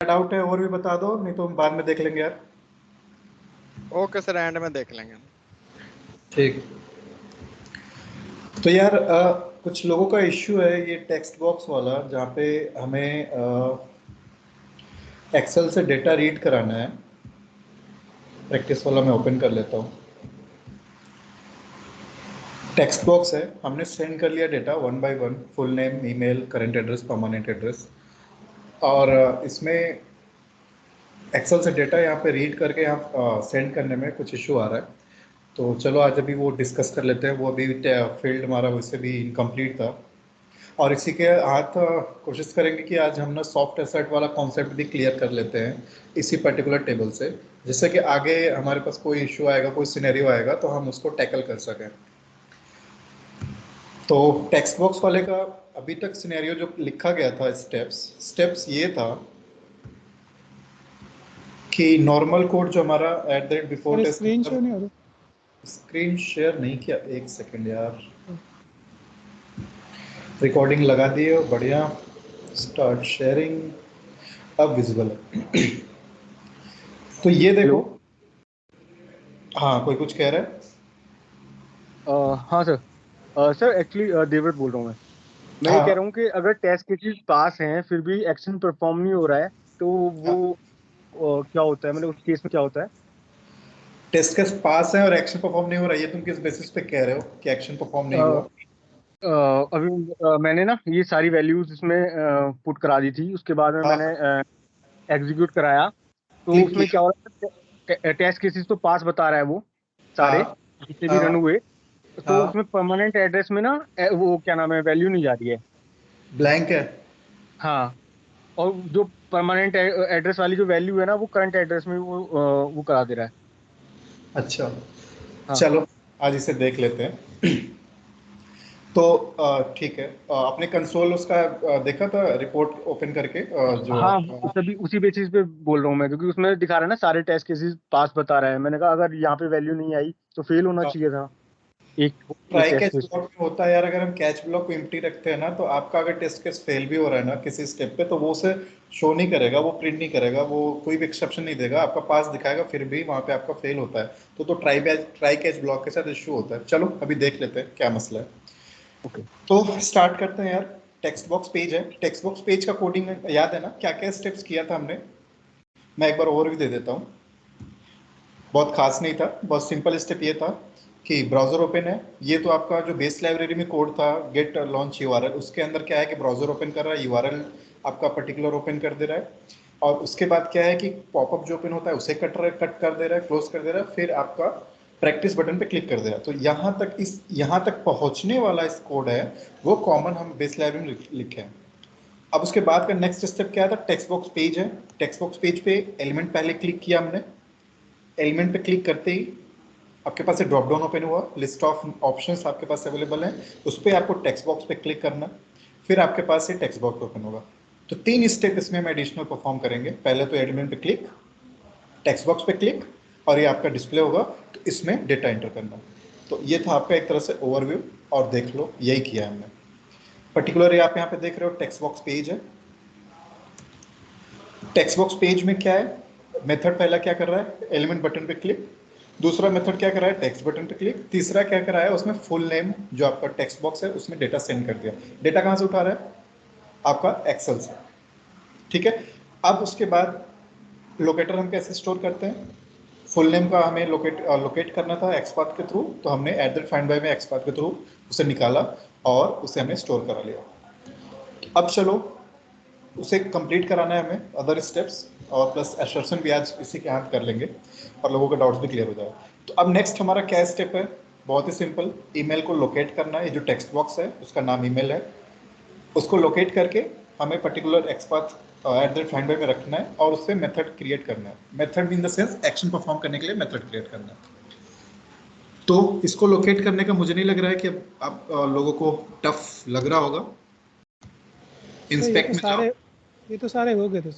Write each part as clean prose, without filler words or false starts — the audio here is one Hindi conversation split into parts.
डाउट है और भी बता दो, नहीं तो हम बाद में देख लेंगे यार। ओके सर, एंड में देख लेंगे। ठीक। तो यार कुछ लोगों का इश्यू है ये टेक्स्ट बॉक्स वाला, जहाँ पे हमें एक्सेल से डेटा रीड कराना है। प्रैक्टिस वाला मैं ओपन कर लेता हूँ। टेक्स्ट बॉक्स है, हमने सेंड कर लिया data one by one, full name, email, current address, permanent address. और इसमें एक्सेल से डेटा यहाँ पे रीड करके यहाँ सेंड करने में कुछ इशू आ रहा है। तो चलो आज अभी वो डिस्कस कर लेते हैं। वो अभी फील्ड हमारा वैसे भी इनकम्प्लीट था, और इसी के हाथ कोशिश करेंगे कि आज हम ना सॉफ्ट एसेट वाला कॉन्सेप्ट भी क्लियर कर लेते हैं इसी पर्टिकुलर टेबल से, जिससे कि आगे हमारे पास कोई इशू आएगा, कोई सिनेरियो आएगा तो हम उसको टैकल कर सकें। तो टेक्स्ट बॉक्स वाले का अभी तक सिनेरियो जो लिखा गया था, स्टेप्स ये था कि नॉर्मल कोड जो हमारा at the rate before test. Screen share नहीं हो रहा। स्क्रीन शेयर नहीं किया, एक सेकंड यार। रिकॉर्डिंग लगा दी है, बढ़िया। स्टार्ट शेयरिंग, अब विजिबल है। तो ये देखो। हाँ, कोई कुछ कह रहा है? हाँ सर। सर एक्चुअली देवव्रत बोल रहा हूँ मैं ये कह हाँ रहा हूँ कि अगर टेस्ट केसेस पास हैं फिर भी एक्शन परफॉर्म नहीं हो रहा है तो वो क्या होता है, मतलब उस केस में क्या होता है? टेस्ट केस पास है और एक्शन परफॉर्म नहीं हो रहा है, ये तुम किस बेसिस पे कह रहे हो कि एक्शन परफॉर्म नहीं हुआ? अभी मैंने ना ये सारी वैल्यूज इसमें पुट करा दी थी, उसके बाद में हाँ, मैंने एग्जीक्यूट कराया तो क्लिक उसमें किया। क्या हो रहा है, टेस्ट केसेस तो पास बता रहा है वो सारे हाँ जितने भी रन हाँ हुए। तो हाँ, उसमें परमानेंट एड्रेस में ना वो क्या नाम है, वैल्यू नहीं जा रही है। ब्लैंक है। हाँ, और जो परमानेंट एड्रेस वाली जो वैल्यू है ना वो करंट एड्रेस में वो करा दे रहा है। अच्छा, हाँ चलो आज इसे देख लेते हैं। तो ठीक है। आपने कंसोल उसका देखा था, रिपोर्ट ओपन करके जो हाँ, तभी उसी बेसिस पे बोल रहा हूँ मैं, क्योंकि उसमें दिखा रहा है ना सारे टेस्ट केसेस पास बता रहा है। मैंने कहा अगर यहाँ पे वैल्यू नहीं आई तो फेल होना चाहिए था एक एक try test catch case. Block में होता है यार। अगर हम कैच ब्लॉक को एम्प्टी रखते हैं ना, तो आपका अगर टेस्ट केस फेल भी हो रहा है ना किसी स्टेप पे, तो वो उसे शो नहीं करेगा, वो प्रिंट नहीं करेगा, वो कोई भी एक्सेप्शन नहीं देगा, आपका पास दिखाएगा, फिर भी वहाँ पे आपका फेल होता है। तो ट्राई कैच ब्लॉक के साथ इश्यू होता है। चलो अभी देख लेते हैं क्या मसला है। ओके। तो स्टार्ट करते हैं यार। टेक्स्ट बॉक्स पेज है। टेक्स्ट बॉक्स पेज का कोडिंग याद है ना, क्या क्या स्टेप्स किया था हमने? मैं एक बार ओवरव्यू दे देता हूँ। बहुत खास नहीं था, बहुत सिंपल स्टेप ये था कि ब्राउजर ओपन है। ये तो आपका जो बेस लाइब्रेरी में कोड था, गेट लॉन्च यूआरएल, उसके अंदर क्या है कि ब्राउजर ओपन कर रहा है, यूआरएल आपका पर्टिकुलर ओपन कर दे रहा है। और उसके बाद क्या है कि पॉपअप जो ओपन होता है उसे कट कर दे रहा है, क्लोज कर दे रहा है, फिर आपका प्रैक्टिस बटन पे क्लिक कर दे रहा है। तो यहाँ तक पहुंचने वाला इस कोड है, वो कॉमन हम बेस लाइब्रेरी में लिखे हैं। अब उसके बाद का नेक्स्ट स्टेप क्या था? टेक्स्ट बॉक्स पेज है। टेक्स्ट बॉक्स पेज पे एलिमेंट पहले क्लिक किया हमने। एलिमेंट पे क्लिक करते ही आपके पास एक ड्रॉप डाउन ओपन हुआ, लिस्ट ऑफ ऑप्शंस आपके पास अवेलेबल हैं। उस पर आपको टेक्स्ट बॉक्स पे क्लिक करना, फिर आपके पास ये टेक्स्ट बॉक्स ओपन होगा। तो 3 स्टेप इसमें हम एडिशनल परफॉर्म करेंगे। पहले तो एलिमेंट पे क्लिक, टेक्स्ट बॉक्स पे क्लिक, और ये आपका डिस्प्ले होगा, तो इसमें डेटा एंटर करना। तो ये था आपका एक तरह से ओवरव्यू, और देख लो यही किया हमने। पर्टिकुलर आप यहाँ पे देख रहे हो टेक्स्ट बॉक्स पेज है। टेक्स्ट बॉक्स पेज में क्या है? मेथड पहला क्या कर रहा है? एलिमेंट बटन पे क्लिक। दूसरा मेथड क्या कर रहा है? टेक्स्ट बटन पे क्लिक। तीसरा क्या कर रहा है? उसमें फुल नेम जो आपका टेक्स्ट बॉक्स है उसमें डेटा सेंड कर दिया। डेटा कहाँ से उठा रहा है? आपका एक्सेल से। ठीक है। अब उसके बाद लोकेटर हम कैसे स्टोर करते हैं? फुल नेम का हमें लोकेट करना था एक्सपाथ के थ्रू, तो हमने @find by में एक्सपाथ के थ्रू उसे निकाला और उसे हमने स्टोर करा लिया। अब चलो उसे कंप्लीट कराना है हमें अदर स्टेप्स, और प्लस एसर्शन भी आज इसी के हाथ कर लेंगे और लोगों के डाउट्स भी क्लियर हो जाए। तो अब नेक्स्ट हमारा क्या स्टेप है? बहुत ही सिंपल, ईमेल को लोकेट करना है। ये जो टेक्स्ट बॉक्स है उसका नाम ईमेल है, उसको लोकेट करके हमें पर्टिकुलर एक्सपाथ @find by में रखना है और उससे मेथड क्रिएट करना है। Method in the sense action perform करने के लिए मेथड क्रिएट करना है। तो इसको लोकेट करने का मुझे नहीं लग रहा है कि आप लोगों को टफ लग रहा होगा। इंस्पेक्ट में जाओ। ये तो सारे हो गए थे।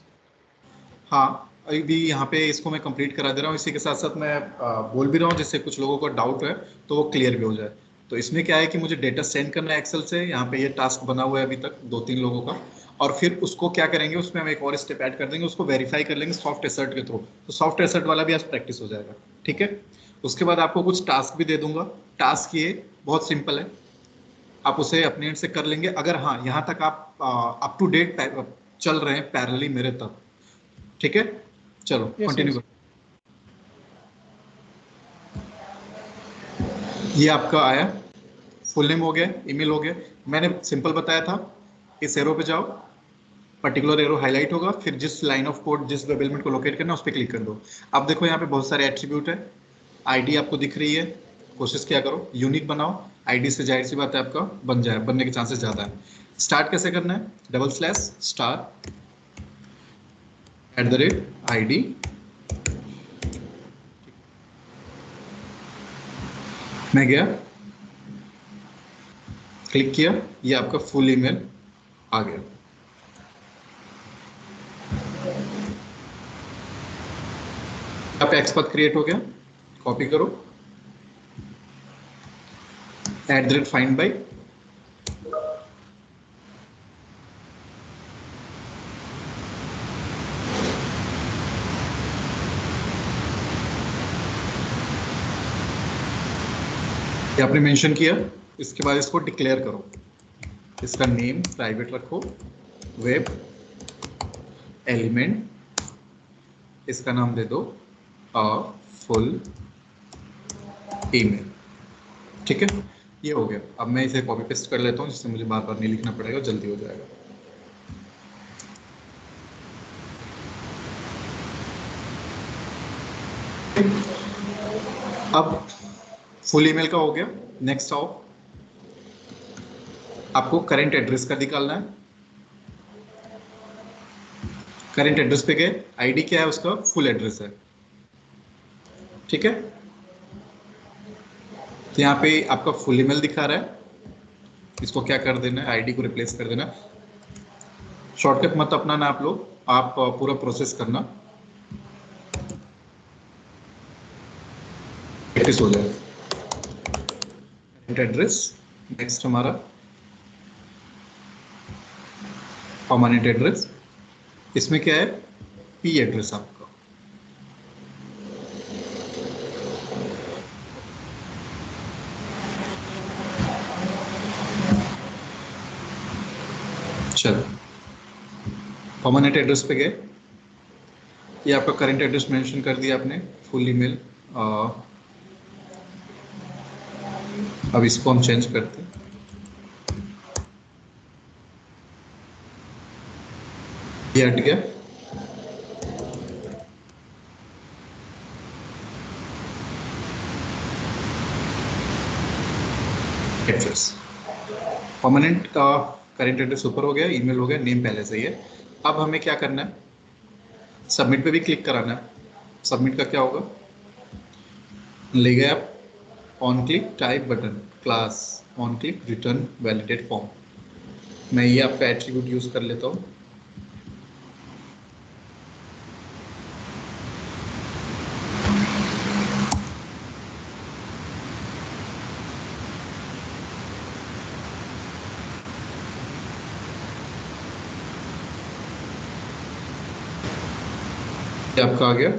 हाँ, अभी भी यहाँ पे इसको मैं कंप्लीट करा दे रहा हूँ। इसी के साथ साथ मैं बोल भी रहा हूँ, जिससे कुछ लोगों को डाउट है तो वो क्लियर भी हो जाए। तो इसमें क्या है कि मुझे डेटा सेंड करना है एक्सेल से। यहाँ पे ये टास्क बना हुआ है अभी तक 2-3 लोगों का, और फिर उसको क्या करेंगे, उसमें हम एक और स्टेप ऐड कर देंगे, उसको वेरीफाई कर लेंगे सॉफ्ट एसर्ट के थ्रू। तो सॉफ्ट एसर्ट वाला भी आज प्रैक्टिस हो जाएगा, ठीक है। उसके बाद आपको कुछ टास्क भी दे दूंगा। टास्क ये बहुत सिंपल है, आप उसे अपने एंड से कर लेंगे। अगर हाँ यहाँ तक आप अप टू डेट चल रहे हैं पैरेलली मेरे तक, ठीक है। चलो कंटिन्यू करो। ये आपका आया, फुल नेम हो गया, ईमेल हो गया। मैंने सिंपल बताया था, इस एरो पे जाओ, पर्टिकुलर एरो हाईलाइट होगा, फिर जिस लाइन ऑफ कोड, जिस वेब एलिमेंट को लोकेट करना है उस पर क्लिक कर दो। अब देखो यहाँ पे बहुत सारे एट्रीब्यूट है, आईडी आपको दिख रही है, कोशिश क्या करो यूनिक बनाओ। आईडी से जाहिर सी बात है आपका बनने के चांसेस ज्यादा है। स्टार्ट कैसे करना है, // @ID, मैं गया, क्लिक किया, ये आपका फुल ईमेल आ गया। आप एक्सपर्ट क्रिएट हो गया, कॉपी करो, @find by, ये आपने मेंशन किया। इसके बाद इसको डिक्लेयर करो, इसका नेम प्राइवेट रखो, वेब एलिमेंट, इसका नाम दे दो फुल ईमेल, ठीक है। ये हो गया। अब मैं इसे कॉपी पेस्ट कर लेता हूँ, जिससे मुझे बार बार नहीं लिखना पड़ेगा, जल्दी हो जाएगा। अब फुल ईमेल का हो गया। नेक्स्ट आओ, आपको करंट एड्रेस का निकालना है। करंट एड्रेस पे गए, आईडी क्या है उसका, फुल एड्रेस है, ठीक है। तो यहाँ पे आपका फुल ईमेल दिखा रहा है, इसको क्या कर देना है, आईडी को रिप्लेस कर देना। शॉर्टकट मत अपनाना आप लोग, आप पूरा प्रोसेस करना, प्रैक्टिस हो जाएगा। करंट एड्रेस, नेक्स्ट हमारा परमानेंट एड्रेस, इसमें क्या है, पी एड्रेस आपका। चलो परमानेंट एड्रेस पे गए, ये आपका करंट एड्रेस मेंशन कर दिया आपने, फुल ईमेल। अब इसको हम चेंज करते हैं, ये हट गया। एड्रेस परमानेंट का करंट एड्रेस ऊपर हो गया, ईमेल हो गया, नेम पहले से ही है। अब हमें क्या करना है, सबमिट पे भी क्लिक कराना है। सबमिट का क्या होगा, ले गए आप, on click type button, class on click return validate form. मैं ये आपका एट्रीब्यूट यूज कर लेता हूँ। आपका आ गया,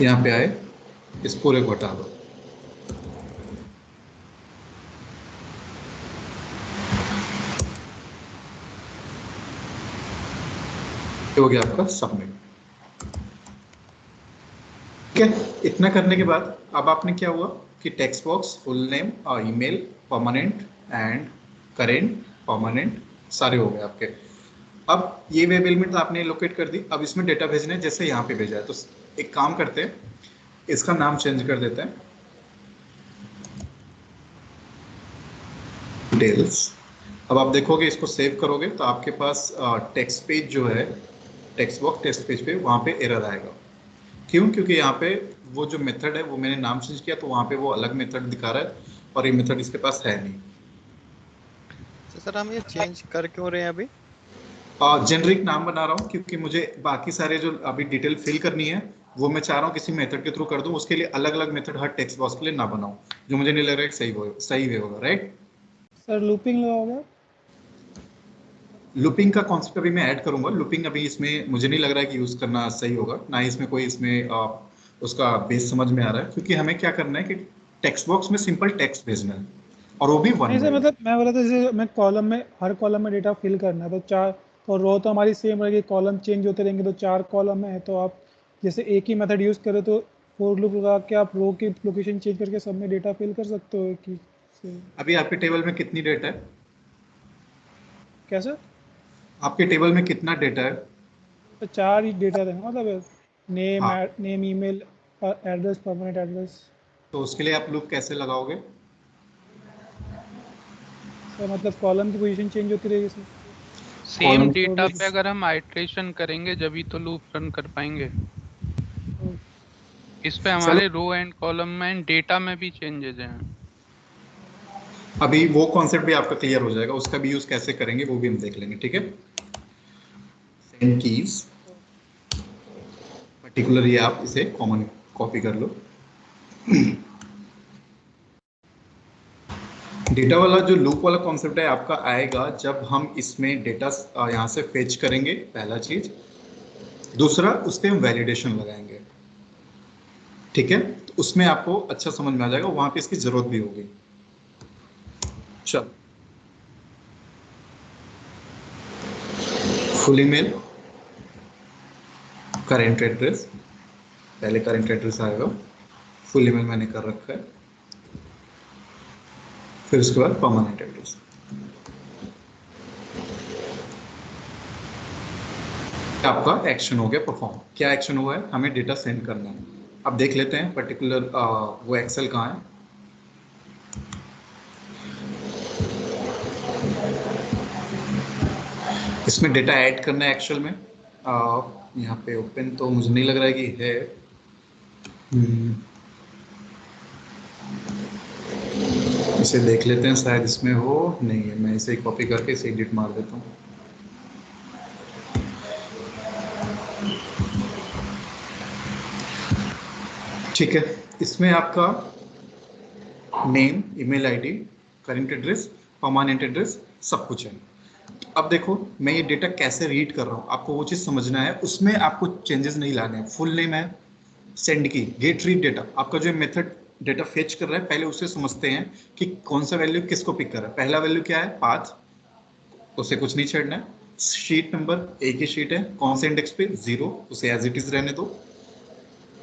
यहाँ पे आए, इस पूरे को हटा दो। हो गया आपका सबमिट, ठीक है। इतना करने के बाद अब आपने क्या हुआ कि टेक्स्ट बॉक्स, फुल नेम और email, permanent and current, permanent सारे हो गए आपके। अब ये वेब एलिमेंट आपने लोकेट कर दी। अब इसमें डेटा भेजना है, जैसे यहाँ पे भेजा है, तो एक काम करते हैं, इसका नाम चेंज कर देते हैं, डिटेल्स। अब आप देखोगे, इसको सेव करोगे तो आपके पास टेक्स्ट पेज जो है, टेक्स्ट बॉक्स टेक्स्ट पेज पे, वहाँ पे एरर आएगा। क्यों, क्योंकि यहाँ पे वो जो मेथड है वो मैंने नाम चेंज किया, तो वहाँ पे वो अलग मेथड दिखा रहा है और ये मेथड इसके पास है नहीं। तो सर हम ये चेंज कर क्यों रहे हैं अभी? जेनरिक नाम बना रहा हूँ, क्योंकि मुझे बाकी सारे जो अभी डिटेल फिल करनी है वो मैं चाह रहा हूँ किसी मेथड के थ्रू कर दूं। उसके लिए अलग अलग मेथड हर टेक्स्ट बॉक्स के लिए ना बनाऊं, जो मुझे नहीं लग रहा है सही वे होगा, राइट। सर लूपिंग लगाओगे? लूपिंग का कॉन्सेप्ट अभी मैं ऐड करूंगा। लूपिंग अभी इसमें मुझे नहीं लग रहा है कि यूज करना सही होगा, ना ही इसमें कोई उसका बेस समझ में आ रहा है, क्योंकि हमें क्या करना है कि टेक्स्ट बॉक्स में सिंपल टेक्स्ट भेजना है, और वो भी वन नहीं सर, वर्ड। मतलब मैं बोला था जैसे मैं कॉलम में, हर कॉलम में डेटा फिल करना है, तो चार, तो रो तो हमारी सेम रहेगी, कॉलम चेंज होते रहेंगे, तो 4 कॉलम है, तो आप जैसे एक ही मेथड यूज़ करें तो फॉर लूप लगा के आप रो की लोकेशन चेंज करके सब में डेटा फिल कर सकते हो एक ही से। अभी आपके टेबल में कितनी डेटा है? कैसे? आपके टेबल में कितना डेटा है? तो 4 ही डेटा देंगे, मतलब नेम, हाँ, name, email, address, permanent address. तो उसके लिए आप लूप कैसे लगाओगे? सर मतलब कॉलम की पोजीशन चेंज होती रहेगी सर। सेम कॉलम और डेटा भी पे अगर हम आइट्रेशन करेंगे जभी तो लूप रन कर पाएंगे। इस पे चलो, हमारे रो एंड कॉलम में डेटा में भी चेंजेस हैं। अभी वो कॉन्सेप्ट भी आपका क्लियर हो जाएगा, उसका भी यूज कैसे करेंगे वो भी हम देख लेंगे, ठीक है। सेंड कीज पर्टिकुलर, ये आप इसे कॉमन कॉपी कर लो। डेटा वाला जो लूप वाला कॉन्सेप्ट है आपका आएगा जब हम इसमें डेटा यहाँ से फेच करेंगे, पहला चीज। दूसरा, उस पर हम वैलिडेशन लगाएंगे, ठीक है। तो उसमें आपको अच्छा समझ में आ जाएगा, वहां पे इसकी जरूरत भी होगी। चल, फुल ईमेल, करेंट एड्रेस, पहले करेंट एड्रेस आएगा, फुल ईमेल मैंने कर रखा है, फिर उसके बाद परमानेंट एड्रेस। आपका एक्शन हो गया परफॉर्म। क्या एक्शन हुआ है? हमें डेटा सेंड करना है। अब देख लेते हैं पर्टिकुलर वो एक्सेल कहाँ है। इसमें डेटा ऐड करना है एक्चुअल में। यहाँ पे ओपन तो मुझे नहीं लग रहा है कि है। इसे देख लेते हैं, शायद इसमें हो, नहीं है। मैं इसे कॉपी करके इसे एडिट मार देता हूँ। ठीक है, इसमें आपका name, email ID, current address, permanent address, सब कुछ है। अब देखो, मैं ये डेटा कैसे रीड कर रहा हूँ, आपको वो चीज़ समझना है। उसमें आपको चेंजेस नहीं लाने हैं। फुल नेम है, सेंड की, गेट रीड डेटा, आपका जो मेथड डेटा फेच कर रहा है, पहले उसे समझते हैं कि कौन सा वैल्यू किसको पिक कर रहा है। पहला वैल्यू क्या है? पाथ, उसे कुछ नहीं छेड़ना है। शीट नंबर, एक ही शीट है, कौन से इंडेक्स पे? 0, उसे एज इट इज रहने दो।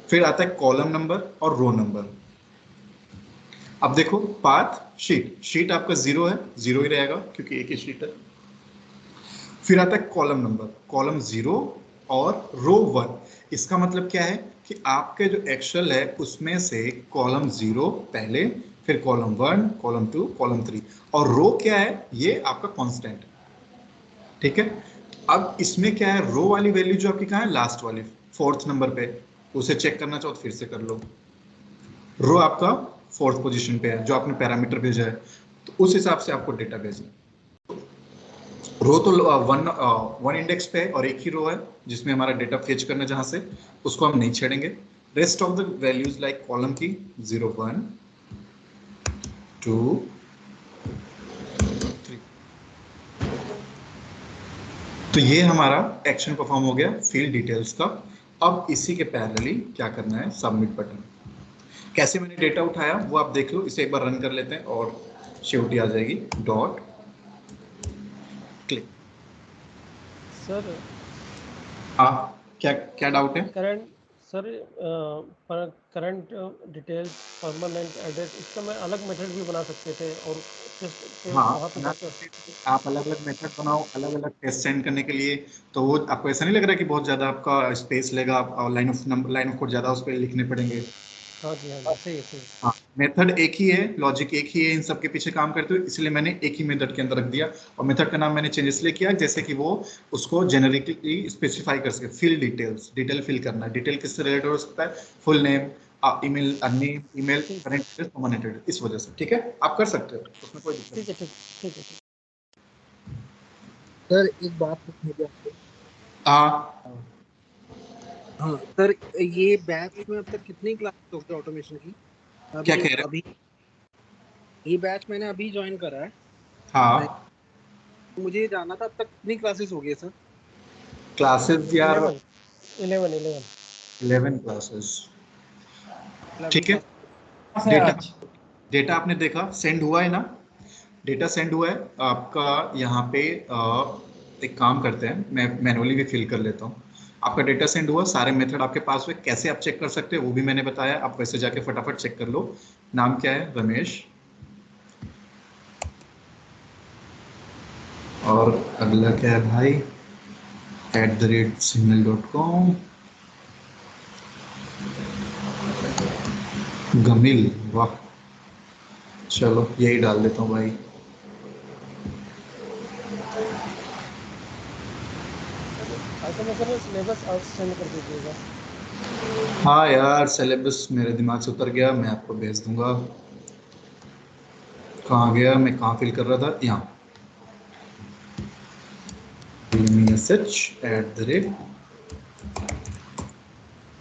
फिर आता है कॉलम नंबर और रो नंबर। अब देखो, पाथ, शीट, शीट आपका 0 है, 0 ही रहेगा क्योंकि एक ही शीट है। फिर आता है कॉलम नंबर, कॉलम 0 और रो 1। इसका मतलब क्या है कि आपके जो एक्सेल है उसमें से कॉलम 0 पहले, फिर कॉलम 1, कॉलम 2, कॉलम 3, और रो क्या है? ये आपका कांस्टेंट, ठीक है। अब इसमें क्या है? रो वाली वैल्यू जो आपकी कहाँ है? लास्ट वाली, 4th नंबर पे। उसे चेक करना चाहो तो फिर से कर लो। रो आपका 4th पोजीशन पे है, जो आपने पैरामीटर भेजा है, तो उस हिसाब से आपको डेटा भेजना है। रो तो वन इंडेक्स पे है और एक ही रो है जिसमें हमारा डेटा फेच करना है, जहां से उसको हम नहीं छेड़ेंगे। Rest of the values like column की 0, 1, 2, 3। तो ये हमारा एक्शन परफॉर्म हो गया फील्ड डिटेल्स का। अब इसी के पैरेलली क्या करना है? Submit button. कैसे मैंने डेटा उठाया वो आप देख लो, इसे एक बार रन कर लेते हैं और शेवटी आ जाएगी, डॉट क्लिक। सर हाँ, क्या क्या डाउट है? Current, sir current details, permanent address, इसका मैं अलग मेथड भी बना सकते थे और टेस्ट हाँ, वहाँ पे बना जाकर। सकते हैं। आप अलग अलग मेथड बनाओ अलग अलग टेस्ट सेंड करने के लिए। तो वो आपको ऐसा नहीं लग रहा कि बहुत ज्यादा आपका स्पेस लेगा, आप लाइन ऑफ कोड ज्यादा उस पर लिखने पड़ेंगे? हाँ जी, हाँ जी, सही है, सही है। हाँ, मेथड एक ही है, लॉजिक एक ही है, इन सब के पीछे काम करते हुए, इसलिए मैंने एक ही मेथड के अंदर रख दिया। और मेथड का नाम मैंने चेंज इसलिए किया जैसे कि वो उसको जेनेरिकली स्पेसिफाई कर सके। फिल डिटेल्स, डिटेल फिल करना है। डिटेल किससे रिलेटेड हो सकता है? Full name, email, name, email, ठीक, करेंट एड्रेस, परमानेंट एड्रेस, इस वजह से। ठीक है, आप कर सकते हो, उसमें कोई दिक्कत ठीक नहीं। है, ठीक, ठीक है, ठीक। सर एक बात पूछनी थी आपसे। हाँ, हाँ सर, ये बैच में अब तक कितनी क्लास हो गई ऑटोमेशन की? क्या अभी कह रहे हो? अभी ये बैच मैंने अभी ज्वाइन करा है। मैं हाँ, मुझे ये जानना था अब तक कितनी क्लासेस हो गई है सर? क्लासेस यार 11 11 क्लासेस। 11 ठीक है, क्लास। डेटा डेटा आपने देखा सेंड हुआ है ना, डेटा सेंड हुआ है आपका। यहाँ पे एक काम करते हैं, मैं मैनुअली भी फिल कर लेता हूँ। आपका डेटा सेंड हुआ, सारे मेथड आपके पास हुए, कैसे आप चेक कर सकते हैं वो भी मैंने बताया, आप वैसे जाके फटाफट चेक कर लो। नाम क्या है? रमेश। और अगला क्या है भाई? @gmail.com। गमिल, वाह, चलो यही डाल देता हूँ भाई। ऐसा मैं सर सिलेबस आज सेंड कर दीजिएगा। हाँ यार, सिलेबस मेरे दिमाग से उतर गया, मैं आपको भेज दूंगा। कहाँ गया, मैं कहाँ फिल कर रहा था, यहाँ।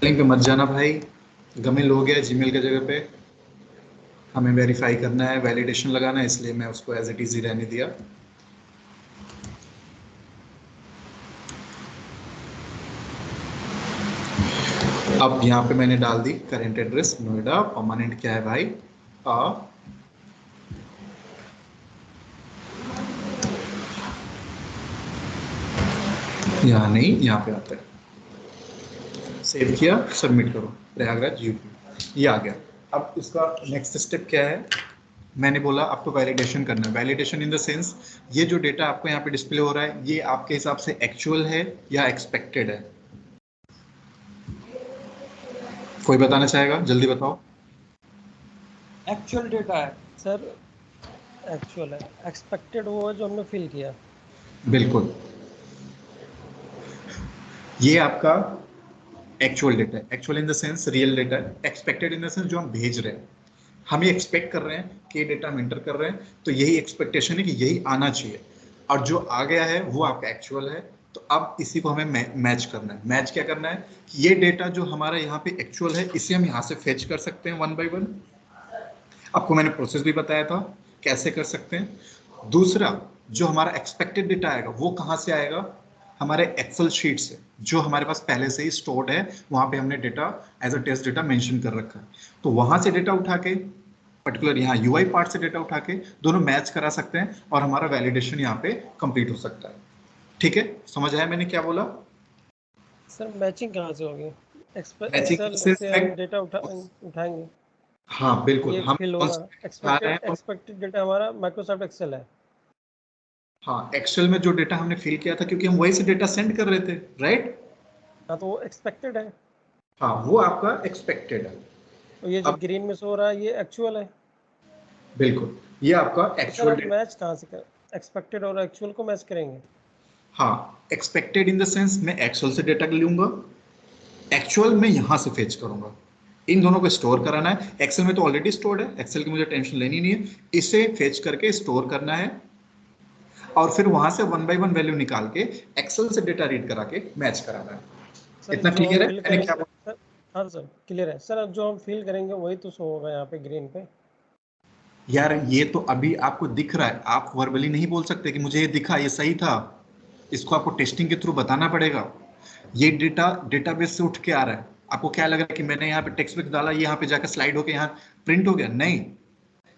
लिंक पे मत जाना भाई, गमिल हो गया जीमेल की जगह पे। हमें वेरीफाई करना है, वैलिडेशन लगाना है, इसलिए मैं उसको एज इट इज ही रहने दिया। अब यहाँ पे मैंने डाल दी करेंट एड्रेस नोएडा, परमानेंट क्या है भाई? यहाँ नहीं, यहाँ पे आता है। सेव किया, सबमिट करो, प्रयागराज यूपी, ये आ गया। अब इसका नेक्स्ट स्टेप क्या है? मैंने बोला आपको वैलिडेशन करना है। वैलिडेशन इन द सेंस, ये जो डेटा आपको यहाँ पे डिस्प्ले हो रहा है, ये आपके हिसाब से एक्चुअल है या एक्सपेक्टेड है? कोई बताना चाहेगा? जल्दी बताओ। एक्चुअल डेटा है सर एक्चुअल है, एक्सपेक्टेड वो है जो हमने फिल किया। बिल्कुल, ये आपका एक्चुअल डेटा है। Actual in the sense real data है, एक्सपेक्टेड इन द सेंस जो हम भेज रहे हैं, हम ये एक्सपेक्ट कर रहे हैं कि ये डेटा हम इंटर कर रहे हैं, तो यही एक्सपेक्टेशन है कि यही आना चाहिए, और जो आ गया है वो आपका एक्चुअल है। तो अब इसी को हमें मैच करना है। मैच क्या करना है कि ये डेटा जो हमारा यहाँ पे एक्चुअल है, इसे हम यहाँ से फेच कर सकते हैं 1 by 1। आपको मैंने प्रोसेस भी बताया था कैसे कर सकते हैं। दूसरा, जो हमारा एक्सपेक्टेड डेटा आएगा वो कहाँ से आएगा? हमारे एक्सेल शीट से, जो हमारे पास पहले से ही स्टोर्ड है, वहां पे हमने data as a test data mention कर रखा है। तो वहां से डेटा उठा के, पर्टिकुलर यहाँ यूआई पार्ट से डेटा उठा के दोनों मैच करा सकते हैं, और हमारा वैलिडेशन यहाँ पे कंप्लीट हो सकता है। ठीक है, समझ आया मैंने क्या बोला? सर मैचिंग कहाँ से होगी? मैचिंग एक्सेल से से हम डेटा उठाएंगे, हाँ बिल्कुल, ये हम फिल कौन होगा। सा उठा रहे हैं? एक्सपेक्टेड डेटा हमारा माइक्रोसॉफ्ट एक्सेल है। हाँ, एक्सेल में जो डेटा हमने फिल किया था, क्योंकि हम वही से डेटा सेंड कर रहे थे, राइट? हाँ तो वो एक्सपेक्टेड है, हाँ, वो आपका एक्सपेक्टेड है। और ये जो अब ग्रीन में शो हो रहा है ये एक्चुअल है। बिल्कुल, ये आपका तो सर एक्चुअल हम डेटा। मैच कहाँ से कर, एक्सपेक्टेड और एक्चुअल को मैच करेंगे? हाँ, एक्सपेक्टेड इन द सेंस मैं एक्सेल से डेटा लूंगा, एक्चुअल में यहां से फेच करूंगा। इन दोनों को स्टोर कराना है। एक्सेल में तो ऑलरेडी स्टोर्ड है, एक्सेल की मुझे टेंशन लेनी नहीं है। इसे फेच करके स्टोर करना है, और फिर वहां से 1 by 1 वैल्यू निकाल के एक्सेल से डेटा रीड करा के मैच कराना है। सर इतना जो हम क्लियर है फिल मैंने क्या करेंगे सर, हाँ सर क्लियर है सर। अब जो हम फिल करेंगे वही तो शो होगा यहाँ पे ग्रीन पे। यार ये तो अभी आपको दिख रहा है, आप वर्बली नहीं बोल सकते कि मुझे ये दिखा, ये सही था। इसको आपको टेस्टिंग के थ्रू बताना पड़ेगा। ये डेटा डेटाबेस से उठ के आ रहा है। आपको क्या लग रहा है कि मैंने यहाँ पे टेक्स्ट बुक डाला, ये यहाँ पे जाकर स्लाइड होके यहाँ प्रिंट हो गया? नहीं,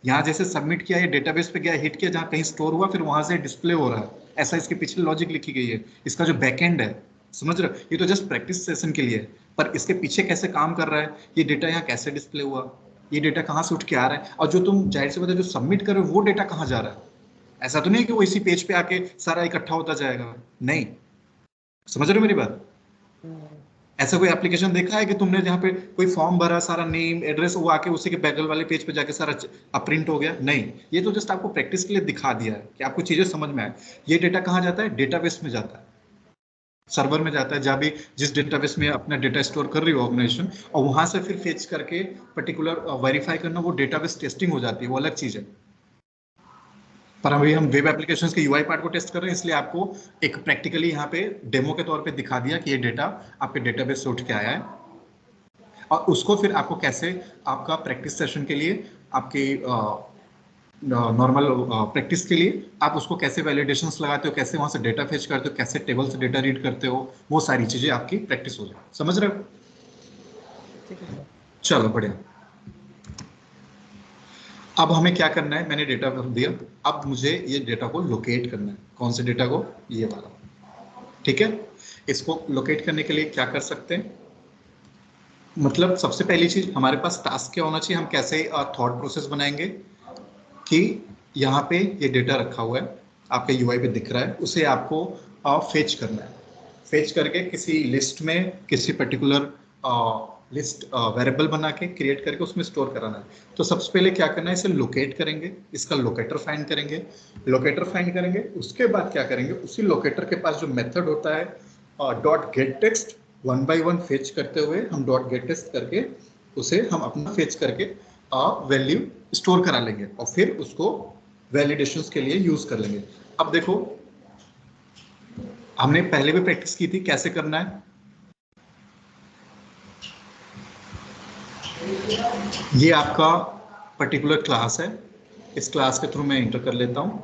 यहाँ जैसे सबमिट किया, ये डेटाबेस पे गया, हिट किया, जहाँ कहीं स्टोर हुआ, फिर वहां से डिस्प्ले हो रहा है। ऐसा इसके पीछे लॉजिक लिखी गई है, इसका जो बैकएंड है, समझ रहे हो? ये तो जस्ट प्रैक्टिस सेशन के लिए है, पर इसके पीछे कैसे काम कर रहा है, ये डेटा यहाँ कैसे डिस्प्ले हुआ, ये डेटा कहाँ से उठ के आ रहा है, और जो तुम जाहिर सी बात है जो सबमिट कर रहे हो वो डेटा कहाँ जा रहा है। ऐसा तो नहीं है कि वो इसी पेज पे आके सारा इकट्ठा होता जाएगा, नहीं। समझ रहे हो मेरी बात? ऐसा कोई एप्लीकेशन देखा है कि तुमने जहाँ पे कोई फॉर्म भरा, सारा नेम एड्रेस, वो आके उसी के बगल वाले पेज पे जाके सारा प्रिंट हो गया? नहीं, ये तो जस्ट आपको प्रैक्टिस के लिए दिखा दिया है कि आपको चीजें समझ में आए। ये डेटा कहाँ जाता है? डेटाबेस में जाता है, सर्वर में जाता है, जहाँ भी जिस डेटाबेस में अपना डेटा स्टोर कर रही हो ऑर्गेनाइजेशन, और वहां से फिर फेच करके पर्टिकुलर वेरीफाई करना, वो डेटाबेस टेस्टिंग हो जाती है, वो अलग चीज है। पर अभी हम वेब एप्लीकेशंस के यूआई पार्ट को टेस्ट कर रहे हैं, इसलिए आपको एक प्रैक्टिकली यहाँ पे डेमो के तौर पे दिखा दिया कि ये डेटा आपके डेटाबेस से उठ के आया है, और उसको फिर आपको कैसे आपका प्रैक्टिस सेशन के लिए आपके नॉर्मल प्रैक्टिस के लिए आप उसको कैसे वैलिडेशंस लगाते हो, कैसे वहां से डेटा फेच करते हो, कैसे टेबल से डेटा रीड करते हो, वो सारी चीजें आपकी प्रैक्टिस हो जाए। समझ रहे हो? ठीक है सर। चलो बढ़िया। अब हमें क्या करना है, मैंने डेटा दिया, अब मुझे ये डेटा को लोकेट करना है। कौन से डेटा को? ये वाला। ठीक है, इसको लोकेट करने के लिए क्या कर सकते हैं, मतलब सबसे पहली चीज हमारे पास टास्क क्या होना चाहिए, हम कैसे थॉट प्रोसेस बनाएंगे कि यहाँ पे ये डेटा रखा हुआ है, आपके यूआई पे दिख रहा है, उसे आपको फेच करना है। फेच करके किसी लिस्ट में किसी पर्टिकुलर लिस्ट वेरिएबल बना के क्रिएट करके उसमें स्टोर कराना है। तो सबसे पहले क्या करना है, इसे लोकेट करेंगे, इसका लोकेटर फाइंड करेंगे। लोकेटर फाइंड करेंगे, उसके बाद क्या करेंगे, उसी लोकेटर के पास जो मेथड होता है dot gate text, 1 by 1 fetch करते हुए हम डॉट गेट टेक्स्ट करके उसे हम अपना फेच करके वैल्यू स्टोर करा लेंगे और फिर उसको वैलिडेशंस के लिए यूज कर लेंगे। अब देखो, हमने पहले भी प्रैक्टिस की थी कैसे करना है। ये आपका पर्टिकुलर क्लास है, इस क्लास के थ्रू मैं एंटर कर लेता हूं।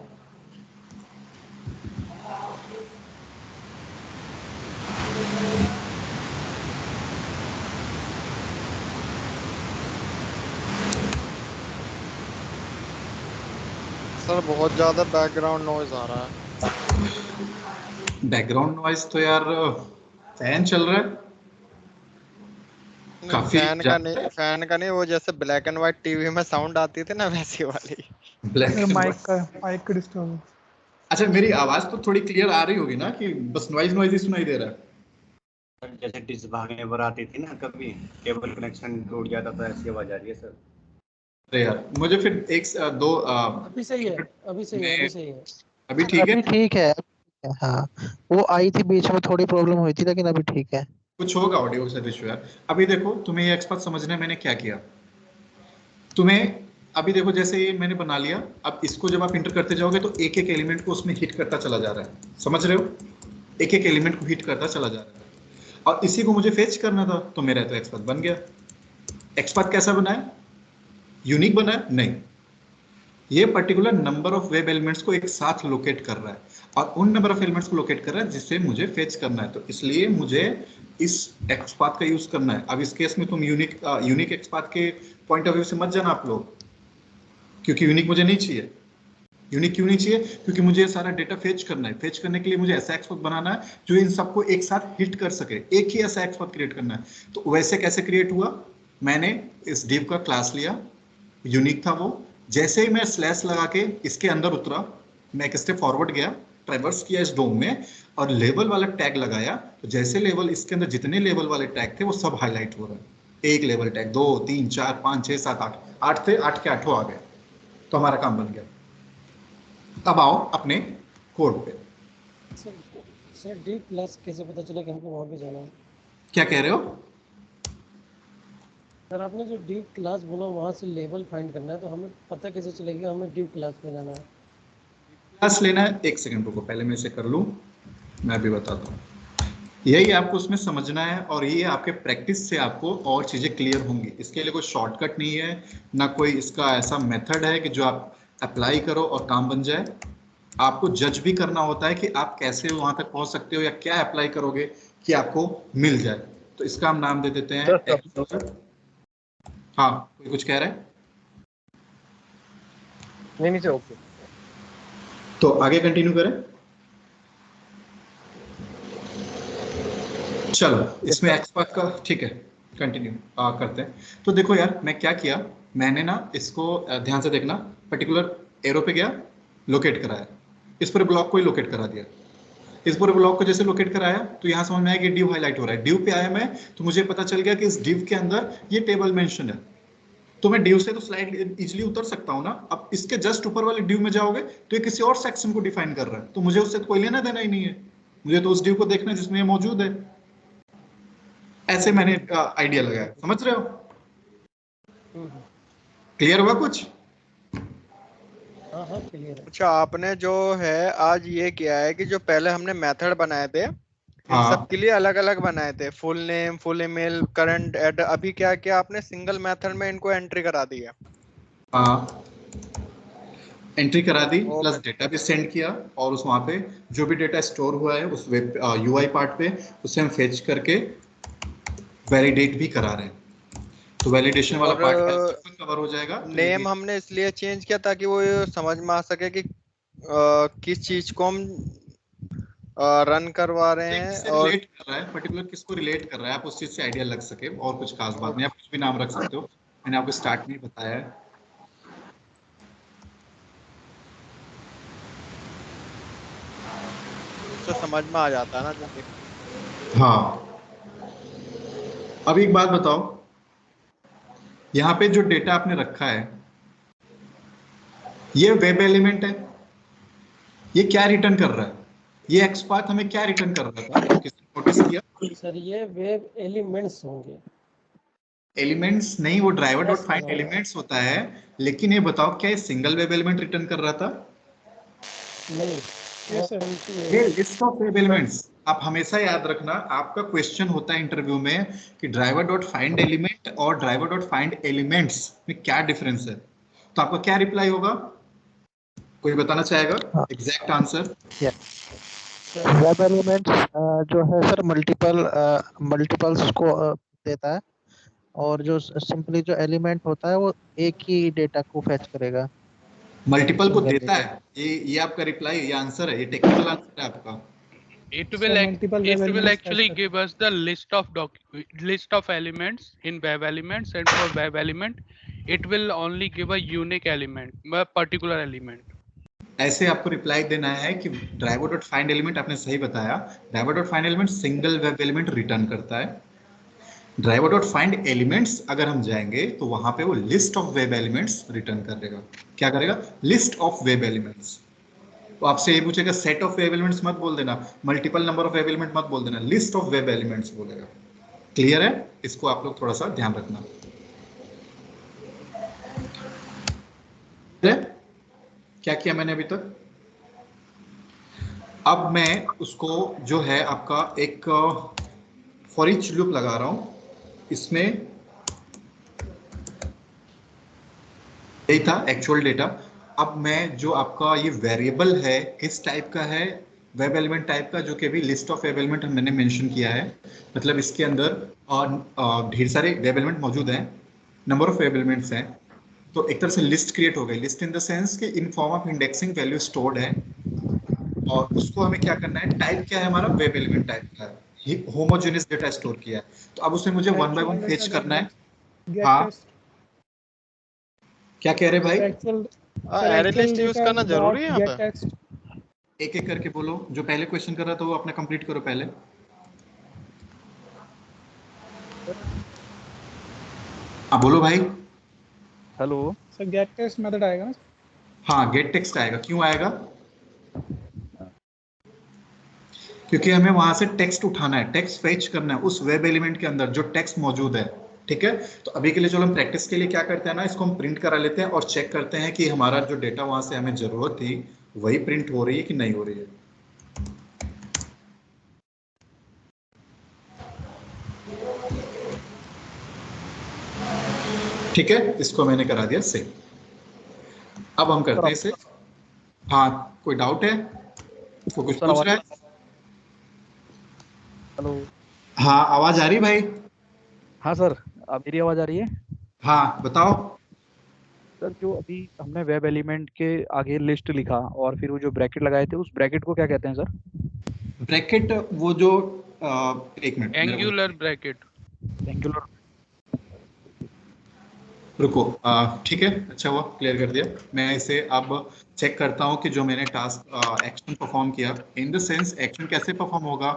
सर बहुत ज्यादा बैकग्राउंड नॉइज आ रहा है। बैकग्राउंड नॉइज तो यार फैन चल रहा है काफी फैन का नहीं, वो जैसे ब्लैक एंड व्हाइट टीवी में साउंड आती थी ना, वैसी वाली। Black and mike white. का डिस्टर्ब। अच्छा, मेरी आवाज तो थोड़ी क्लियर आ रही होगी ना, कि बस नॉइज नॉइज ही सुनाई दे रहा है? जैसे डिश भागने पर आती थी ना, कभी केबल कनेक्शन टूट जाता था, ऐसी आवाज आ रही है सर। अरे यार, मुझे फिर एक दो अभी सही है, अभी सही है, अभी सही है। अभी ठीक है? अभी ठीक है। हाँ, वो आई थी बीच में, थोड़ी प्रॉब्लम हुई थी, लेकिन अभी ठीक है। कुछ होगा ऑडियो से इशू यार। अभी देखो, तुम्हें ये एक्सपर्ट समझना है मैंने क्या किया। तुम्हें अभी देखो, जैसे ये मैंने बना लिया, अब इसको जब आप इंटर करते जाओगे तो एक एक एलिमेंट को उसमें हिट करता चला जा रहा है। समझ रहे हो? एक एक एलिमेंट को हिट करता चला जा रहा है, और इसी को मुझे फेच करना था, तो मेरा तो एक्सपर्ट बन गया। एक्सपर्ट कैसा बना है? यूनिक बना है? नहीं, ये particular number of web elements को एक साथ लोकेट कर रहा है, और उन नंबर ऑफ एलिमेंट्स को लोकेट कर रहा है जिससे मुझे फेच करना है। तो इसलिए मुझे इस एक्सपाथ का यूज करना है। अब इस केस में तुम यूनिक एक्सपाथ के पॉइंट ऑफ व्यू से मत जाना आप लोग, क्योंकि यूनिक मुझे नहीं चाहिए। यूनिक क्यों नहीं चाहिए? क्योंकि मुझे सारा डेटा फेच करना है। फेच करने के लिए मुझे ऐसा एक्सपाथ बनाना है जो इन सबको एक साथ हिट कर सके, एक ही ऐसा एक्सपाथ क्रिएट करना है। तो वैसे कैसे क्रिएट हुआ, मैंने इस div का क्लास लिया, यूनिक था वो। जैसे ही मैं स्लैश लगा के इसके अंदर उतरा, मैं एक स्टेप फॉरवर्ड गया, ट्रैवर्स किया इस डोम में, और लेवल वाला टैग लगाया, तो जैसे लेवल, इसके अंदर जितने लेवल वाले टैग थे वो सब हाईलाइट हो रहे हैं। एक लेवल टैग, 2 3 4 5 6 7 8, 8 थे, 8 के 8 आ गए। तो हमारा काम बन गया। अब आओ अपने कोड पे। सर डी क्लास कैसे पता चला कि हमको वहाँ पे जाना है? क्या कह रहे हो? सर आपने जो डी क्लास बोला वहाँ से लेवल फाइंड करना है, तो हमें पता कैसे चलेगा हमें डी क्लास में जाना है? क्लास लेना है, एक सेकंड रुको, पहले मैं इसे कर लूँ, मैं भी बताता हूँ। यही आपको उसमें समझना है, और ये आपके प्रैक्टिस से आपको और चीजें क्लियर होंगी। इसके लिए कोई शॉर्टकट नहीं है, ना कोई इसका ऐसा मेथड है कि जो आप अप्लाई करो और काम बन जाए। आपको जज भी करना होता है कि आप कैसे वहां तक पहुंच सकते हो, या क्या अप्लाई करोगे कि आपको मिल जाए। तो इसका हम नाम दे देते हैं एक्सपर्ट। हाँ, कोई कुछ कह रहा है? नहीं सर, ओके। तो आगे कंटिन्यू करें। चलो, इसमें एक्सपर्ट का ठीक है, कंटिन्यू करते हैं। तो देखो यार, मैं क्या किया, मैंने ना इसको ध्यान से देखना, पर्टिकुलर एरो पे गया, लोकेट कराया, इस पूरे ब्लॉक को ही लोकेट करा दिया। इस पूरे ब्लॉक को जैसे लोकेट कराया, तो यहाँ समझ में आया कि डिव हाईलाइट हो रहा है। डिव पे आया मैं, तो मुझे पता चल गया कि इस डिव के अंदर ये टेबल मेंशन है। तो मैं डिव से तो स्लाइड इजीली उतर सकता हूँ ना। अब इसके जस्ट ऊपर वाले डिव में जाओगे तो ये किसी और सेक्शन को डिफाइन कर रहा है, तो मुझे उससे तो कोई लेना देना ही नहीं है। मुझे तो उस डिव को देखना है जिसमें ये मौजूद है। ऐसे मैंने आइडिया लगाया। समझ रहे हो? क्लियर हुआ कुछ? हाँ हाँ क्लियर है। अच्छा, आपने जो है आज ये किया है कि जो पहले हमने मेथड बनाए थे, इन हाँ। सब के लिए अलग अलग बनाए थे, full name, full email, current ad, अभी क्या किया आपने, सिंगल मेथड में इनको एंट्री करा दी है। हाँ, एंट्री करा दी ओके। प्लस डेटा भी सेंड किया, और उस वहां पे जो भी डेटा स्टोर हुआ है उस वेब यूआई पार्ट पे उसे हम फेच करके वैलिडेट भी करा रहे हैं। तो वैलिडेशन वाला और पार्ट कवर हो जाएगा। तो ये नेम हमने इसलिए चेंज किया ताकि वो ये समझ में आ सके कि किस चीज को हम रन करवा रहे हैं। किससे और रिलेट कर रहा है, पर्टिकुलर किसको रिलेट कर रहा है, आप उस चीज से आइडिया लग सके। और कुछ खास बात नहीं, आप कुछ भी नाम रख सकते हो, मैंने आपको स्टार्ट में ही बताया है। उससे समझ में आ जाता है ना जो देख। हाँ, अब एक बात बताओ, यहाँ पे जो डेटा आपने रखा है ये वेब एलिमेंट है, ये क्या रिटर्न कर रहा है? ये एक्सपाथ हमें क्या रिटर्न कर रहा था, किसने नोटिस किया? सर ये वेब एलिमेंट्स होंगे। एलिमेंट्स नहीं, वो ड्राइवर डॉट Yes, फाइंड हाँ। एलिमेंट्स होता है। लेकिन ये बताओ, क्या ये सिंगल वेब एलिमेंट रिटर्न कर रहा था? नहीं, Yes, sir. ये लिस्ट ऑफ वेब एलिमेंट्स। आप हमेशा याद रखना, आपका क्वेश्चन होता है इंटरव्यू में कि ड्राइवर डॉट फाइंड एलिमेंट और ड्राइवर डॉट फाइंड एलिमेंट्स में क्या डिफरेंस है। तो आपका क्या रिप्लाई होगा, कोई बताना चाहेगा हाँ। Exact answer? वेब एलिमेंट्स जो है सर मल्टीपल्स को देता है, और जो सिंपली जो एलिमेंट होता है वो एक ही डेटा को फेच करेगा। मल्टीपल को Single देता है, ये आपका रिप्लाई, ये आंसर है, ये टेक्निकल आंसर है आपका। It So will multiple web it will elements actually fetch give us the list of elements in web elements, and for web element it will only give a unique element, a particular element. ऐसे आपको रिप्लाई देना है कि ड्राइवर डॉट फाइंड एलिमेंट, आपने सही बताया, driver dot find element single web element return करता है। ड्राइवर डॉट फाइंड एलिमेंट्स अगर हम जाएंगे तो वहां पे वो list of web elements return करेगा। क्या करेगा? List of web elements. तो आपसे ये पूछेगा सेट ऑफ वेब एलिमेंट्स मत बोल देना, multiple number of web element मत बोल देना, लिस्ट ऑफ वेब एलिमेंट्स बोलेगा। क्लियर है? इसको आप लोग थोड़ा सा ध्यान रखना। क्या किया मैंने अभी तक? अब मैं उसको जो है आपका एक फॉर ईच लूप लगा रहा हूं। इसमें यही था एक्चुअल डेटा। अब मैं जो आपका ये वेरिएबल है किस टाइप का है, वेब एलिमेंट टाइप का, जो कि अभी लिस्ट ऑफ वेब एलिमेंट मैंने मेंशन किया है। मतलब इसके अंदर ढेर सारे वेब एलिमेंट मौजूद हैं, नंबर ऑफ वेब एलिमेंट्स हैं। तो एक तरह से लिस्ट क्रिएट हो गई, लिस्ट इन द सेंस कि in form of indexing value stored है, और उसको हमें क्या करना है, टाइप क्या है हमारा, वेब एलिमेंट टाइप का है, होमोजेनियस डेटा स्टोर किया है। तो अब उसमें मुझे वन बाय वन फेच करना है। Get हाँ, test. क्या कह रहे भाई? Actual. अरे लिस्ट यूज करना जरूरी है यहाँ Get पे? text. एक एक करके बोलो, जो पहले क्वेश्चन कर रहा था वो अपना कंप्लीट करो पहले। हाँ बोलो भाई। Hello. So get test method आएगा ना? हाँ, गेट टेक्स्ट आएगा। क्यों आएगा? क्योंकि हमें वहां से टेक्स्ट उठाना है, टेक्स्ट फेच करना है उस वेब एलिमेंट के अंदर जो टेक्स्ट मौजूद है। ठीक है, तो अभी के लिए चलो हम प्रैक्टिस के लिए क्या करते हैं ना, इसको हम प्रिंट करा लेते हैं और चेक करते हैं कि हमारा जो डेटा वहां से हमें जरूरत थी वही प्रिंट हो रही है कि नहीं हो रही है। ठीक है, इसको मैंने करा दिया सेव। अब हम करते हैं इसे। हाँ, कोई डाउट है? तो कुछ पूछ रहा है? हेलो। हाँ, आवाज आ रही भाई? हाँ सर, अब मेरी आवाज आ रही है? हाँ बताओ। सर जो अभी हमने वेब एलिमेंट के आगे लिस्ट लिखा और फिर वो जो ब्रैकेट लगाए थे, उस ब्रैकेट को क्या कहते हैं सर? ब्रैकेट वो जो एक मिनट Angular bracket. एंगुलर। रुको। ठीक है, अच्छा हुआ क्लियर कर दिया। मैं इसे अब चेक करता हूं कि जो मैंने टास्क एक्शन परफॉर्म किया, इन द सेंस एक्शन कैसे परफॉर्म होगा।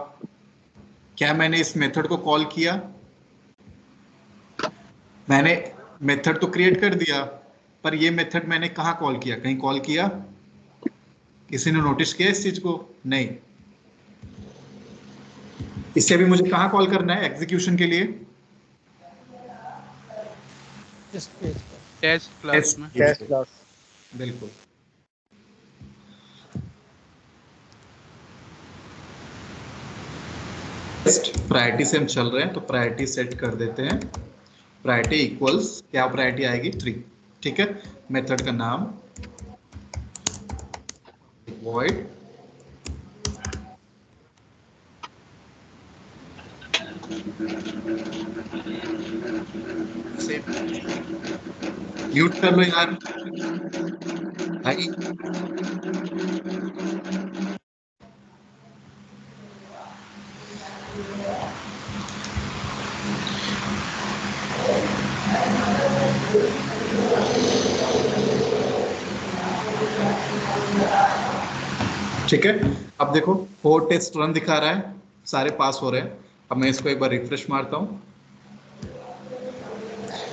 क्या मैंने इस मेथड को कॉल किया? मैंने मेथड तो क्रिएट कर दिया, पर ये मेथड मैंने कहाँ कॉल किया? कहीं कॉल किया? किसी ने नोटिस किया इस चीज को? नहीं। इससे भी मुझे कहाँ कॉल करना है एग्जीक्यूशन के लिए? इस पेज पर। Test class में. Test class. बिल्कुल। प्रायोरिटी से हम चल रहे हैं तो प्रायोरिटी सेट कर देते हैं। प्रायोरिटी इक्वल्स क्या प्रायोरिटी आएगी? 3। ठीक है, मेथड का नाम void म्यूट कर लो यार भाई। ठीक है, अब देखो 4 टेस्ट रन दिखा रहा है, सारे पास हो रहे हैं। अब मैं इसको एक बार रिफ्रेश मारता हूँ,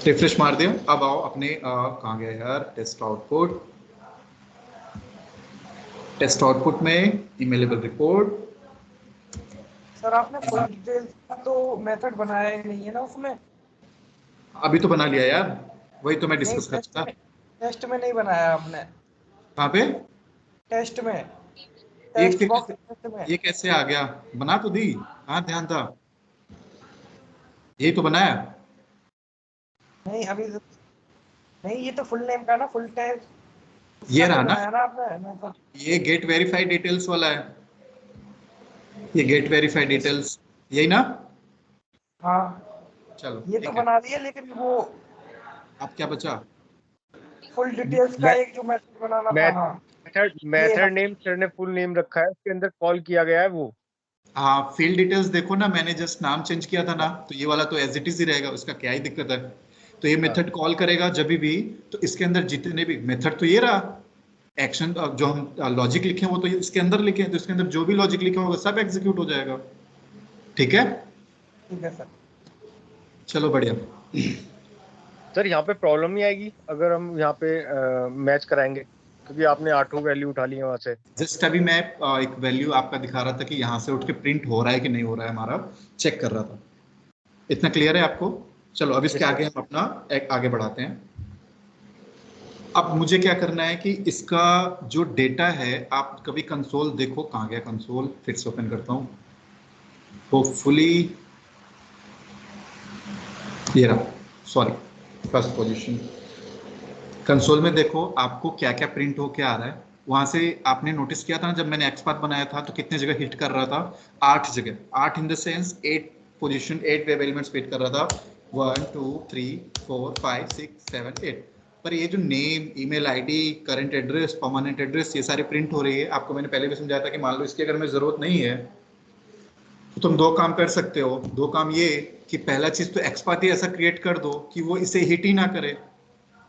रिफ्रेश मार दिया। अब आओ अपने कहाँ गया यार टेस्ट आउटपुट, टेस्ट आउटपुट में इमेलेबल रिपोर्ट। सर आपने फुल डिटेल्स का तो मेथड बनाया ही नहीं है ना उसमें? अभी तो बना लिया यार, वही तो मैं डिस्कस कर रहा था। टेस्ट में नहीं बनाया आपने? कहाँ पे? टेस्ट में, एक टेस्ट बॉक्स टेस्ट में। ये कैसे आ गया? बना तो दी, हाँ ध्यान था, यही तो बनाया। नहीं अभी नहीं, ये तो फुल नेम का ना, फुल टेस्ट ये रहा ना, आपने। ये गेट वेरीफाइड डिटेल्स वाला है, ये गेट वेरीफाइड डिटेल्स यही ना? हाँ चलो ये तो बना दिया, लेकिन वो अब क्या बचा? फुल डिटेल्स का एक जो मेथड बनाना था। मेथड नेम सर ने फुल नेम रखा है, उसके अंदर कॉल किया गया है वो। हाँ फील्ड डिटेल्स देखो ना, मैंने जस्ट नाम चेंज किया था ना, तो ये वाला तो एज इट इज ही रहेगा, उसका क्या ही दिक्कत है। तो ये मेथड कॉल करेगा जब भी, तो इसके अंदर जितने भी मेथड तो ये रहा, एक्शन जो हम लॉजिक लिखे वो तो इसके अंदर लिखे, तो इसके अंदर जो भी लॉजिक लिखा होगा सब एग्जीक्यूट हो जाएगा। ठीक है? ठीक है सर। चलो बढ़िया। सर यहाँ पे प्रॉब्लम नहीं आएगी अगर हम यहाँ पे मैच कराएंगे, क्योंकि आपने 8 वैल्यू उठा ली है वहां से। जस्ट अभी मैं एक वैल्यू आपका दिखा रहा था कि यहाँ से उठ के प्रिंट हो रहा है कि नहीं हो रहा है, हमारा चेक कर रहा था। इतना क्लियर है आपको? चलो अब इसके आगे हम अपना एक आगे बढ़ाते हैं। अब मुझे क्या करना है कि इसका जो डेटा है, आप कभी कंसोल देखो, कहाँ गया कंसोल, फिर से ओपन करता हूँ, होपफुली ये रहा, सॉरी फर्स्ट पोजीशन। कंसोल में देखो आपको क्या क्या प्रिंट हो के आ रहा है। वहां से आपने नोटिस किया था ना, जब मैंने एक्सपाथ बनाया था तो कितने जगह हिट कर रहा था? 8 जगह, 8 इन the sense 8 position, 8 web elements hit कर रहा था। 1 2 3 4 5 6 7 8। पर ये जो name, email ID, current address, permanent address, ये सारे प्रिंट हो रही है। आपको मैंने पहले भी समझाया था कि मान लो इसकी अगर हमें जरूरत नहीं है तो तुम 2 काम कर सकते हो। 2 काम ये कि पहला चीज तो एक्सपाथ ही ऐसा क्रिएट कर दो कि वो इसे हिट ही ना करे,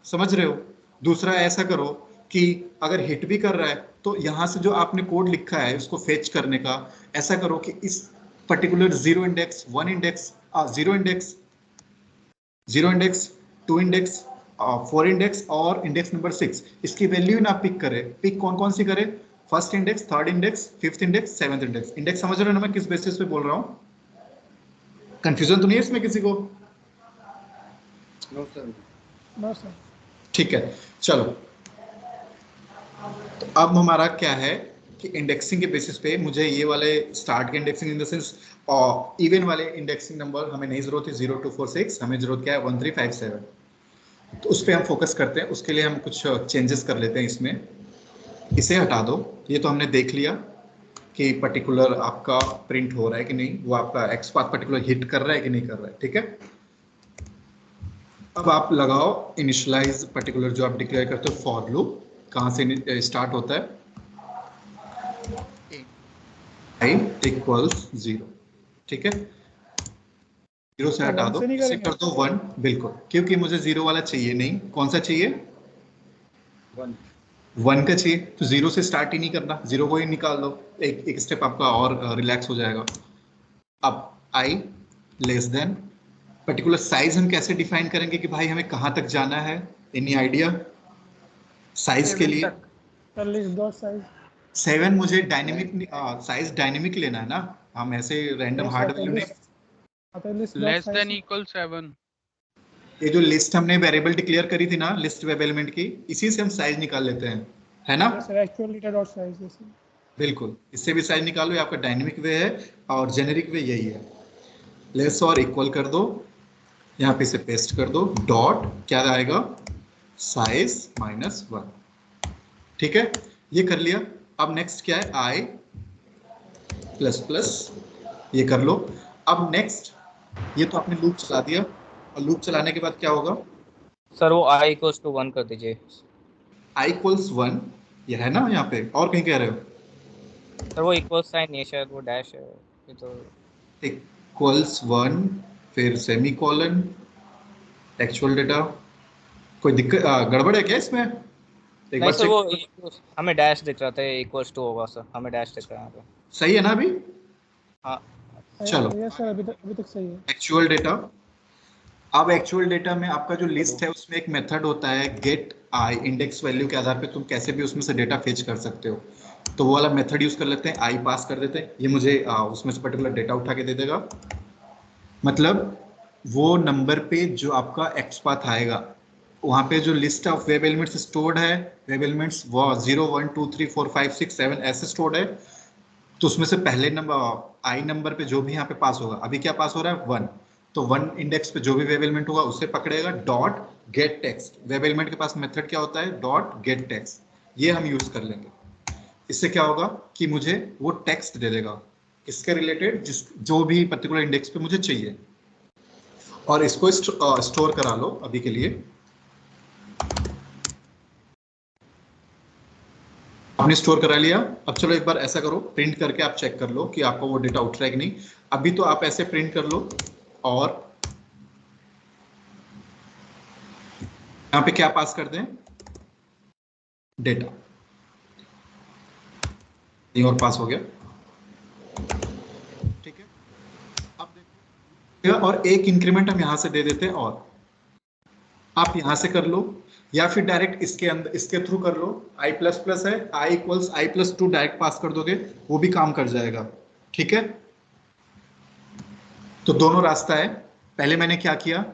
समझ रहे हो? दूसरा ऐसा करो कि अगर हिट भी कर रहा है तो यहाँ से जो आपने कोड लिखा है उसको फेच करने का, ऐसा करो कि इस particular 0 index, 1 index, 0 index, 0 index, 2 index, 4 index और इंडेक्स नंबर 6, इसकी वैल्यू ना पिक करे। पिक कौन कौन सी करे? First index, third index, fifth index, seventh index. Index समझ रहे हो ना मैं किस बेसिस पे बोल रहा हूँ? कंफ्यूजन तो नहीं है इसमें किसी को? No sir. No sir. ठीक है, चलो तो अब हमारा क्या है कि इंडेक्सिंग के बेसिस पे मुझे ये वाले स्टार्ट के इंडेक्सिंग इन द सेंस और इवन वाले इंडेक्सिंग नंबर हमें नहीं जरूरत है 0246, हमें जरूरत क्या है 1357। तो उस पर हम फोकस करते हैं। उसके लिए हम कुछ चेंजेस कर लेते हैं इसमें। इसे हटा दो, ये तो हमने देख लिया कि पर्टिकुलर आपका प्रिंट हो रहा है कि नहीं, वो आपका एक्सपाथ पर्टिकुलर हिट कर रहा है कि नहीं कर रहा है। ठीक है, अब आप लगाओ इनिशियलाइज पर्टिकुलर जो आप डिक्लेयर करते हो फॉर लूप, कहाँ से स्टार्ट होता है? i equals 0। ठीक है, 0 से हटा दो, इसे कर दो 1। बिल्कुल, क्योंकि मुझे 0 वाला चाहिए नहीं। कौन सा चाहिए? 1 का चाहिए, तो 0 से स्टार्ट ही नहीं करना, 0 को ही निकाल दो, एक स्टेप आपका और रिलैक्स हो जाएगा। अब i less than particular size हम कैसे डिफाइन करेंगे कि भाई हमें कहाँ तक जाना है? एनी आइडिया साइज के लिए? 7 मुझे डायनेमिक साइज डायनेमिक लेना है ना, हम ऐसे रैंडम हार्ड वैल्यू नहीं। Less than equal 7। ये जो लिस्ट हमने वेरिएबल डिक्लेयर करी थी ना, लिस्ट वेब एलिमेंट की, इसी से हम साइज निकाल लेते हैं, है ना? बिल्कुल, इससे भी साइज निकालो, ये आपका डायनेमिक वे है और जेनेरिक वे यही है। लेस और इक्वल कर दो, यहाँ पे इसे पेस्ट कर दो, डॉट क्या आएगा? साइज -1। ठीक है, ये कर लिया। अब नेक्स्ट क्या है, आई प्लस प्लस, ये कर लो। अब नेक्स्ट, ये तो आपने लूप चला दिया, और लूप चलाने के बाद क्या होगा, सर वो i इक्वल्स टू 1 कर दीजिए। आई इक्वल्स 1, ये है ना यहाँ पे, और कहीं कह रहे हो? सर वो इक्वल साइन नहीं है, शायद वो डैश है ये तो। इक्वल्स 1 फिर सेमी कॉलन, एक्चुअल डेटा, कोई दिक्कत गड़बड़ है क्या इसमें? एक नहीं बार सर, चेक, वो हमें डैश दिख रहा था, इक्वल्स टू होगा सर, हमें डैश दिख रहा है यहाँ पे। सही है ना अभी? हाँ चलो, यस सर, अभी तक सही है। Actual data. अब एक्चुअल डेटा में आपका जो लिस्ट है उसमें एक मेथड होता है गेट आई, इंडेक्स वैल्यू के आधार पे तुम कैसे भी उसमें से डेटा फेच कर सकते हो, तो वो वाला मेथड यूज कर लेते हैं, आई पास कर देते हैं, ये मुझे उसमें से पर्टिकुलर डेटा उठा के दे देगा। मतलब वो नंबर पे जो आपका एक्स पाथ आएगा, वहाँ पे जो list of web elements stored है, वेब एलिमेंट्स वो 0 1 2 3 4 5 6 7 ऐसे स्टोर्ड है, तो उसमें से पहले नंबर आई नंबर पे जो भी यहाँ पे पास होगा, अभी क्या पास हो रहा है 1, तो 1 इंडेक्स पे जो भी वेब एलिमेंट होगा उसे पकड़ेगा, dot gate text, web element के पास मेथड क्या होता है, डॉट गेट टेक्स्ट, ये हम यूज कर लेंगे। इससे क्या होगा कि मुझे वो टेक्स्ट दे देगा इसके रिलेटेड, जिस जो भी पर्टिकुलर इंडेक्स पे मुझे चाहिए, और इसको स्टोर करा लो अभी के लिए। आपने स्टोर करा लिया। अब चलो एक बार ऐसा करो, प्रिंट करके आप चेक कर लो कि आपका वो डेटा उठ रहा है कि नहीं। अभी तो आप ऐसे प्रिंट कर लो, और यहाँ पे क्या पास कर दें, डेटा, ये और पास हो गया, ठीक है। अब देखो, और एक इंक्रीमेंट हम यहां से दे देते हैं, और आप यहां से कर लो, या फिर डायरेक्ट इसके अंदर इसके थ्रू कर लो, आई प्लस प्लस है, I equals I plus 2 direct pass कर दोगे, वो भी काम कर जाएगा, ठीक है। तो दोनों रास्ता है। पहले मैंने क्या किया,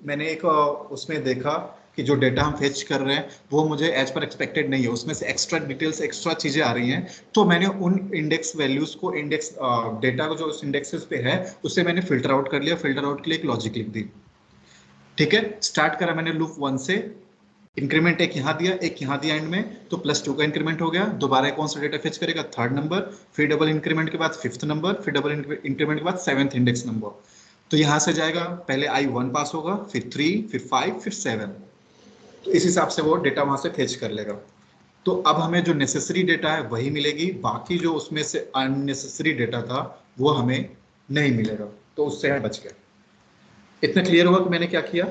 मैंने एक उसमें देखा कि जो डेटा हम फेच कर रहे हैं वो मुझे एज पर एक्सपेक्टेड नहीं है, उसमें से एक्स्ट्रा डिटेल्स, एक्स्ट्रा चीजें आ रही हैं, तो मैंने उन इंडेक्स वैल्यूज को, इंडेक्स डेटा को जो उस इंडेक्सेस पे है उसे मैंने फिल्टर आउट कर लिया, फिल्टर आउट के लिए एक लॉजिक लिख दी, ठीक है। स्टार्ट करा मैंने लूप 1 से, इंक्रीमेंट एक यहाँ दिया, एक यहाँ दिया एंड में, तो +2 का इंक्रीमेंट हो गया, दोबारा कौन सा डेटा फेच करेगा, 3rd नंबर, फिर डबल इंक्रीमेंट के बाद 5th नंबर, फिर डबल इंक्रीमेंट के बाद 7th इंडेक्स नंबर, तो यहाँ से जाएगा, पहले I1 पास होगा, फिर 3, फिर 5, फिर 7, तो इस हिसाब से वो डेटा वहां से फेच कर लेगा। तो अब हमें जो नेसेसरी डेटा है वही मिलेगी, बाकी जो उसमें से अननेसेसरी डेटा था वो हमें नहीं मिलेगा, तो उससे हम बच गए। इतना क्लियर हुआ कि मैंने क्या किया?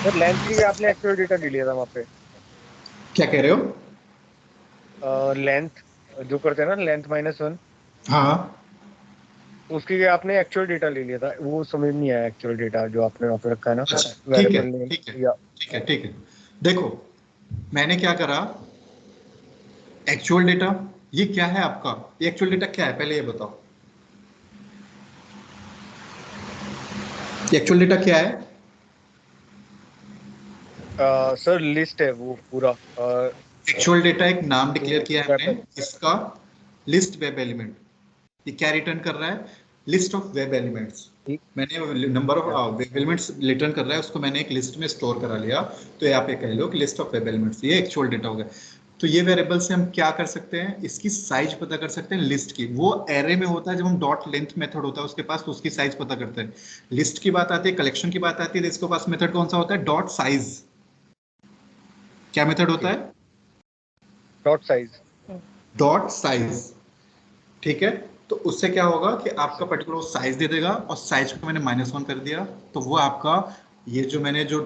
सर लेंथ के लिए आपने एक्चुअल डेटा ले लिया था वहाँ पे? क्या कह रहे हो? लेंथ जो करते हैं ना, लेंथ -1, हाँ, उसके लिए आपने एक्चुअल डेटा ले लिया था, वो समझ नहीं आया एक्चुअल डेटा जो आपने वहाँ पे रखा है ना। अच्छा, ठीक है, ठीक है, ठीक है, ठीक है। देखो मैंने क्या करा, एक्चुअल डेटा, ये क्या है आपका, ये एक्चुअल डेटा क्या है, पहले ये बताओ, ये एक्चुअल डेटा क्या है? सर लिस्ट है वो पूरा। एक्चुअल डेटा एक नाम डिक्लेयर किया है हमने, इसका लिस्ट वेब एलिमेंट, ये क्या रिटर्न कर रहा है, लिस्ट ऑफ वेब एलिमेंट्स। मैंने number of web elements return कर रहा है, उसको मैंने एक लिस्ट में स्टोर करा लिया, तो ये आप ये कह लो कि लिस्ट ऑफ वेब एलिमेंट्स, ये एक्चुअल डेटा हो गया। तो ये वेरिएबल से हम क्या कर सकते हैं, इसकी साइज पता कर सकते हैं लिस्ट की। वो एरे में होता है, जब हम डॉट लेंथ मेथड होता है उसके पास, तो उसकी साइज पता करते हैं। लिस्ट की बात आती है, कलेक्शन की बात आती है, तो इसके पास मेथड कौन सा होता है, डॉट साइज। क्या मेथड होता है? Dot size. डॉट साइज, ठीक है। तो उससे क्या होगा कि आपका पर्टिकुलर साइज दे देगा, और साइज को मैंने -1 कर दिया, तो वो आपका ये जो मैंने जो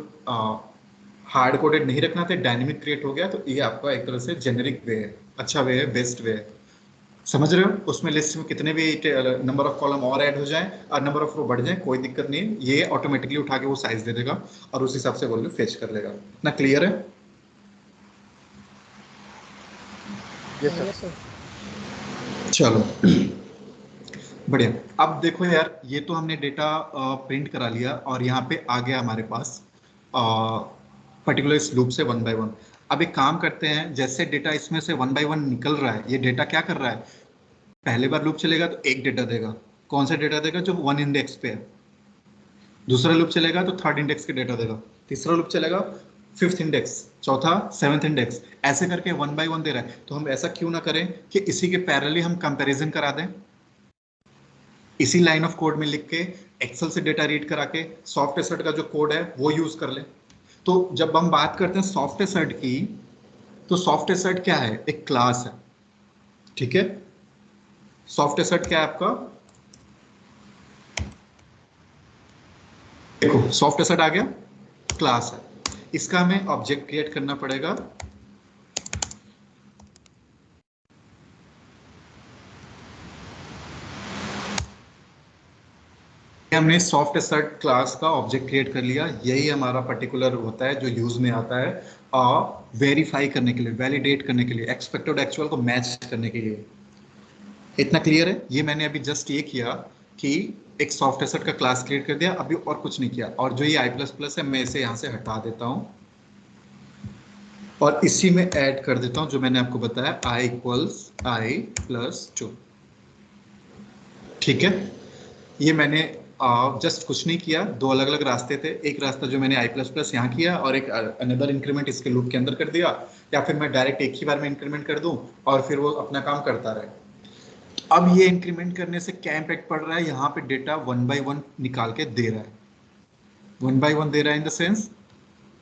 हार्ड कोडेड नहीं रखना था, डायनेमिक क्रिएट हो गया। तो ये आपका एक तरह से जेनेरिक वे है, अच्छा वे है, बेस्ट वे है, समझ रहे हो। उसमें लिस्ट में कितने भी नंबर ऑफ कॉलम और ऐड हो जाए और नंबर ऑफ रो बढ़ जाए, कोई दिक्कत नहीं, ये ऑटोमेटिकली उठा के वो साइज दे देगा और उस हिसाब से वैल्यू फेच कर लेगा। ना क्लियर है? Yes sir. चलो बढ़िया। अब देखो यार, ये तो हमने डेटा प्रिंट करा लिया, और यहाँ पे आ गया हमारे पास पर्टिकुलर इस लूप से 1 by 1। अब एक काम करते हैं, जैसे डेटा इसमें से 1 by 1 निकल रहा है, ये डेटा क्या कर रहा है, पहले बार लूप चलेगा तो एक डेटा देगा। कौन सा डेटा देगा? जो 1 इंडेक्स पे है। दूसरा लूप चलेगा तो थर्ड इंडेक्स के डेटा देगा, तीसरा लूप चलेगा फिफ्थ इंडेक्स, चौथा सेवंथ इंडेक्स, ऐसे करके 1 by 1 दे रहा है। तो हम ऐसा क्यों ना करें कि इसी के पैरेलली हम कंपैरिजन करा दें, इसी लाइन ऑफ कोड में लिख के एक्सेल से डेटा रीड करा के सॉफ्ट एसर्ट का जो कोड है वो यूज कर ले। तो जब हम बात करते हैं सॉफ्ट एसर्ट की, तो सॉफ्ट एसर्ट क्या है, एक क्लास है, ठीक है। सॉफ्ट एसर्ट क्या है आपका, देखो सॉफ्ट एसर्ट आ गया, क्लास है, इसका हमें ऑब्जेक्ट क्रिएट करना पड़ेगा। हमने सॉफ्ट एसर्ट क्लास का ऑब्जेक्ट क्रिएट कर लिया, यही हमारा पर्टिकुलर होता है जो यूज में आता है वेरीफाई करने के लिए, वैलिडेट करने के लिए, एक्सपेक्टेड एक्चुअल को मैच करने के लिए। इतना क्लियर है? ये मैंने अभी जस्ट ये किया कि एक सॉफ्ट एसर्ट का क्लास क्रिएट कर दिया, अभी और कुछ नहीं किया। और जो ये i++ है मैं इसे यहाँ से हटा देता हूँ और इसी में ऐड कर देता हूँ जो मैंने आपको बताया i = i+2, ठीक है। ये मैंने जस्ट कुछ नहीं किया, दो अलग अलग रास्ते थे, एक रास्ता जो मैंने i++ यहाँ किया और एक अनदर इंक्रीमेंट इसके लूप के अंदर कर दिया, या फिर मैं डायरेक्ट एक ही बार में इंक्रीमेंट कर दूं और फिर वो अपना काम करता रहे। अब ये इंक्रीमेंट करने से क्या इम्पैक्ट पड़ रहा है, यहाँ पे डेटा 1 by 1 निकाल के दे रहा है। 1 by 1 दे रहा है इन द सेंस,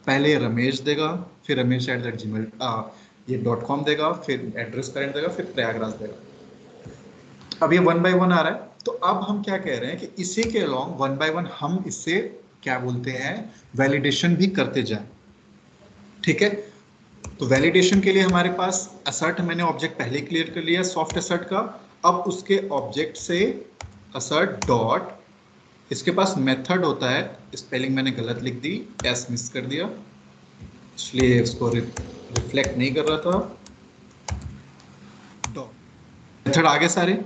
पहले रमेश देगा, फिर ramesh@gmail ये .com देगा, फिर एड्रेस करेंट देगा, फिर प्रयागराज देगा। अब ये 1 by 1 आ रहा है, तो अब हम क्या कह रहे हैं कि इसी के अलॉन्ग 1 by 1 हम इससे क्या बोलते हैं, वैलिडेशन भी करते जाएं, ठीक है। तो वैलिडेशन के लिए हमारे पास असर्ट, मैंने ऑब्जेक्ट पहले क्लियर कर लिया सॉफ्ट असर्ट का, अब उसके ऑब्जेक्ट से असर्ट डॉट, इसके पास मेथड होता है, स्पेलिंग मैंने गलत लिख दी, एस मिस कर दिया इसलिए इसको रिफ्लेक्ट नहीं कर रहा था, डॉट मेथड आगे सारे।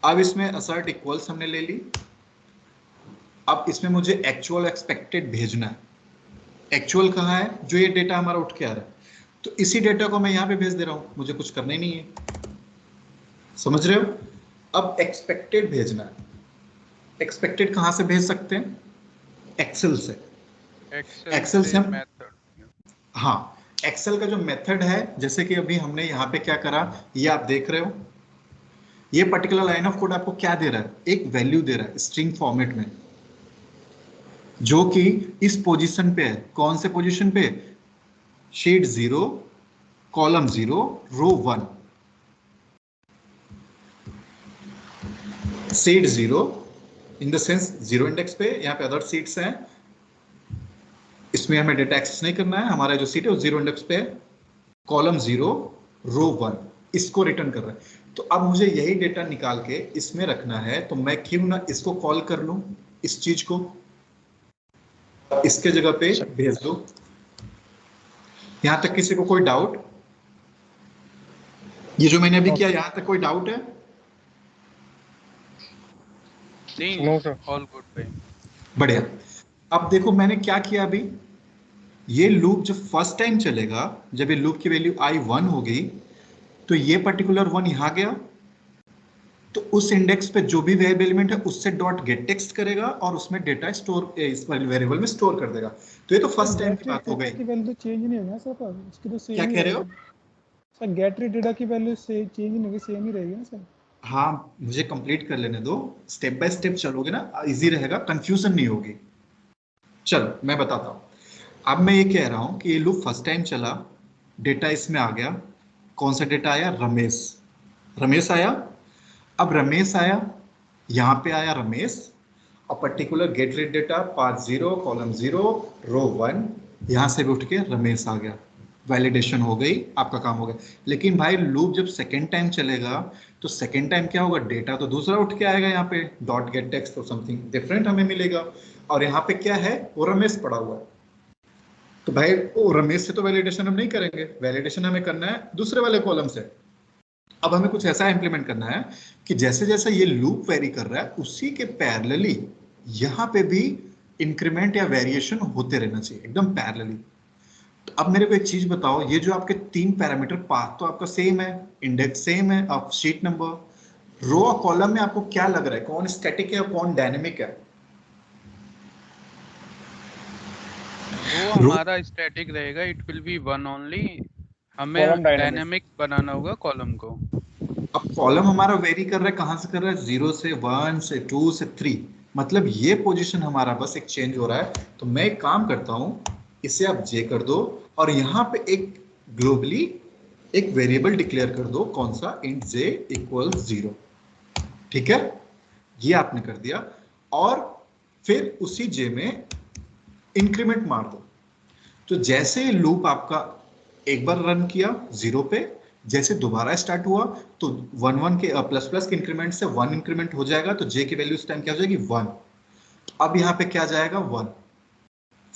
अब इसमें असर्ट इक्वल्स हमने ले ली, अब इसमें मुझे एक्चुअल एक्सपेक्टेड भेजना है। एक्चुअल कहाँ है, जो ये डेटा हमारा उठ के आ रहा है, तो इसी डेटा को मैं यहाँ पे भेज दे रहा हूँ, मुझे कुछ करना ही नहीं है, समझ रहे हो। अब एक्सपेक्टेड भेजना है, एक्सपेक्टेड कहाँ से भेज सकते हैं, एक्सेल से, एक्सेल से हम, हाँ एक्सेल का जो मेथड है, जैसे कि अभी हमने यहाँ पे क्या करा, ये आप देख रहे हो, ये पर्टिकुलर लाइन ऑफ कोड आपको क्या दे रहा है, एक वैल्यू दे रहा है स्ट्रिंग फॉर्मेट में, जो कि इस पोजीशन पे है। कौन से पोजीशन पे, sheet 0 column 0 row 1, sheet 0 in the sense 0 index पे, यहाँ पे अदर सीट्स हैं, इसमें हमें डेटा एक्सेस नहीं करना है, हमारा जो सीट है वो 0 इंडेक्स पे है, कॉलम 0 रो 1, इसको रिटर्न कर रहा है। तो अब मुझे यही डेटा निकाल के इसमें रखना है, तो मैं क्यों ना इसको कॉल कर लूं, इस चीज को इसके जगह पे भेज दो। यहां तक किसी को कोई डाउट, ये जो मैंने अभी किया यहां तक कोई डाउट है? नहीं सर, ऑल गुड भाई, बढ़िया। अब देखो मैंने क्या किया, अभी ये लूप जब फर्स्ट टाइम चलेगा, जब ये लूप की वैल्यू i1 होगी, तो ये पर्टिकुलर 1 यहाँ गया, तो उस इंडेक्स पे जो भी वेरिएबल एलिमेंट है उससे डॉट गेट टेक्स्ट करेगा और उसमें डेटा स्टोर, इस वेरिएबल में स्टोर कर देगा। तो ये तो फर्स्ट टाइम की बात हो गई। की वैल्यू तो चेंज नहीं होगा सर, पर उसकी तो सेम क्या कह रहे हो सर, गेट रीड डेटा की वैल्यू से चेंज नहीं होगी, सेम ही रहेगी ना सर। हाँ मुझे कंप्लीट कर लेने दो, स्टेप बाय स्टेप चलोगे ना, इजी रहेगा, कंफ्यूजन नहीं होगी। चलो मैं बताता हूँ। अब मैं ये कह रहा हूँ कि ये लूप फर्स्ट टाइम चला, डेटा इसमें आ गया, कौन सा डेटा आया, रमेश, रमेश आया। अब रमेश आया, यहाँ पे आया रमेश, और particular get rid data path 0 column 0 row 1, यहाँ से भी उठ के रमेश आ गया, वैलिडेशन हो गई, आपका काम हो गया। लेकिन भाई लूप जब सेकेंड टाइम चलेगा, तो सेकेंड टाइम क्या होगा, डेटा तो दूसरा उठ के आएगा, यहाँ पे डॉट गेट टेक्स्ट और समथिंग डिफरेंट हमें मिलेगा, और यहाँ पे क्या है, वो रमेश पड़ा हुआ है। तो भाई वो रमेश से तो वैलिडेशन हम नहीं करेंगे, वैलिडेशन हमें करना है दूसरे वाले कॉलम से। अब हमें कुछ ऐसा इंप्लीमेंट करना है कि जैसे जैसे ये लूप वेरी कर रहा है, उसी के पैरेलली यहाँ पे भी इंक्रीमेंट या वेरिएशन होते रहना चाहिए, एकदम पैरेलली। तो अब मेरे को एक चीज बताओ, ये जो आपके 3 पैरामीटर, पाथ तो आपका सेम है, इंडेक्स सेम है, अब शीट नंबर, रो और कॉलम में आपको क्या लग रहा है, कौन स्टैटिक है और कौन डायनेमिक है? वो हमारा स्टैटिक रहेगा, it will be one only. हमें Column dynamic. डायनामिक बनाना होगा कॉलम को। अब कॉलम हमारा वेरी कर रहा है, कहां से कर रहा है? 0 से 1 से 2 से 3, मतलब ये पोजीशन हमारा बस एक चेंज हो रहा है। तो मैं एक काम करता हूं, इसे आप जे कर दो और यहाँ पे एक ग्लोबली एक वेरिएबल डिक्लेयर कर दो, कौन सा? Int J equal 0। ठीक है, ये आपने कर दिया और फिर उसी जे में इंक्रीमेंट मार दो। तो जैसे लूप आपका एक बार रन किया 0 पे, जैसे दोबारा स्टार्ट हुआ तो 1 1 के प्लस प्लस के इंक्रीमेंट से 1 इंक्रीमेंट हो जाएगा, तो जे की वैल्यू इस टाइम क्या हो जाएगी? 1। अब यहाँ पे क्या जाएगा? 1।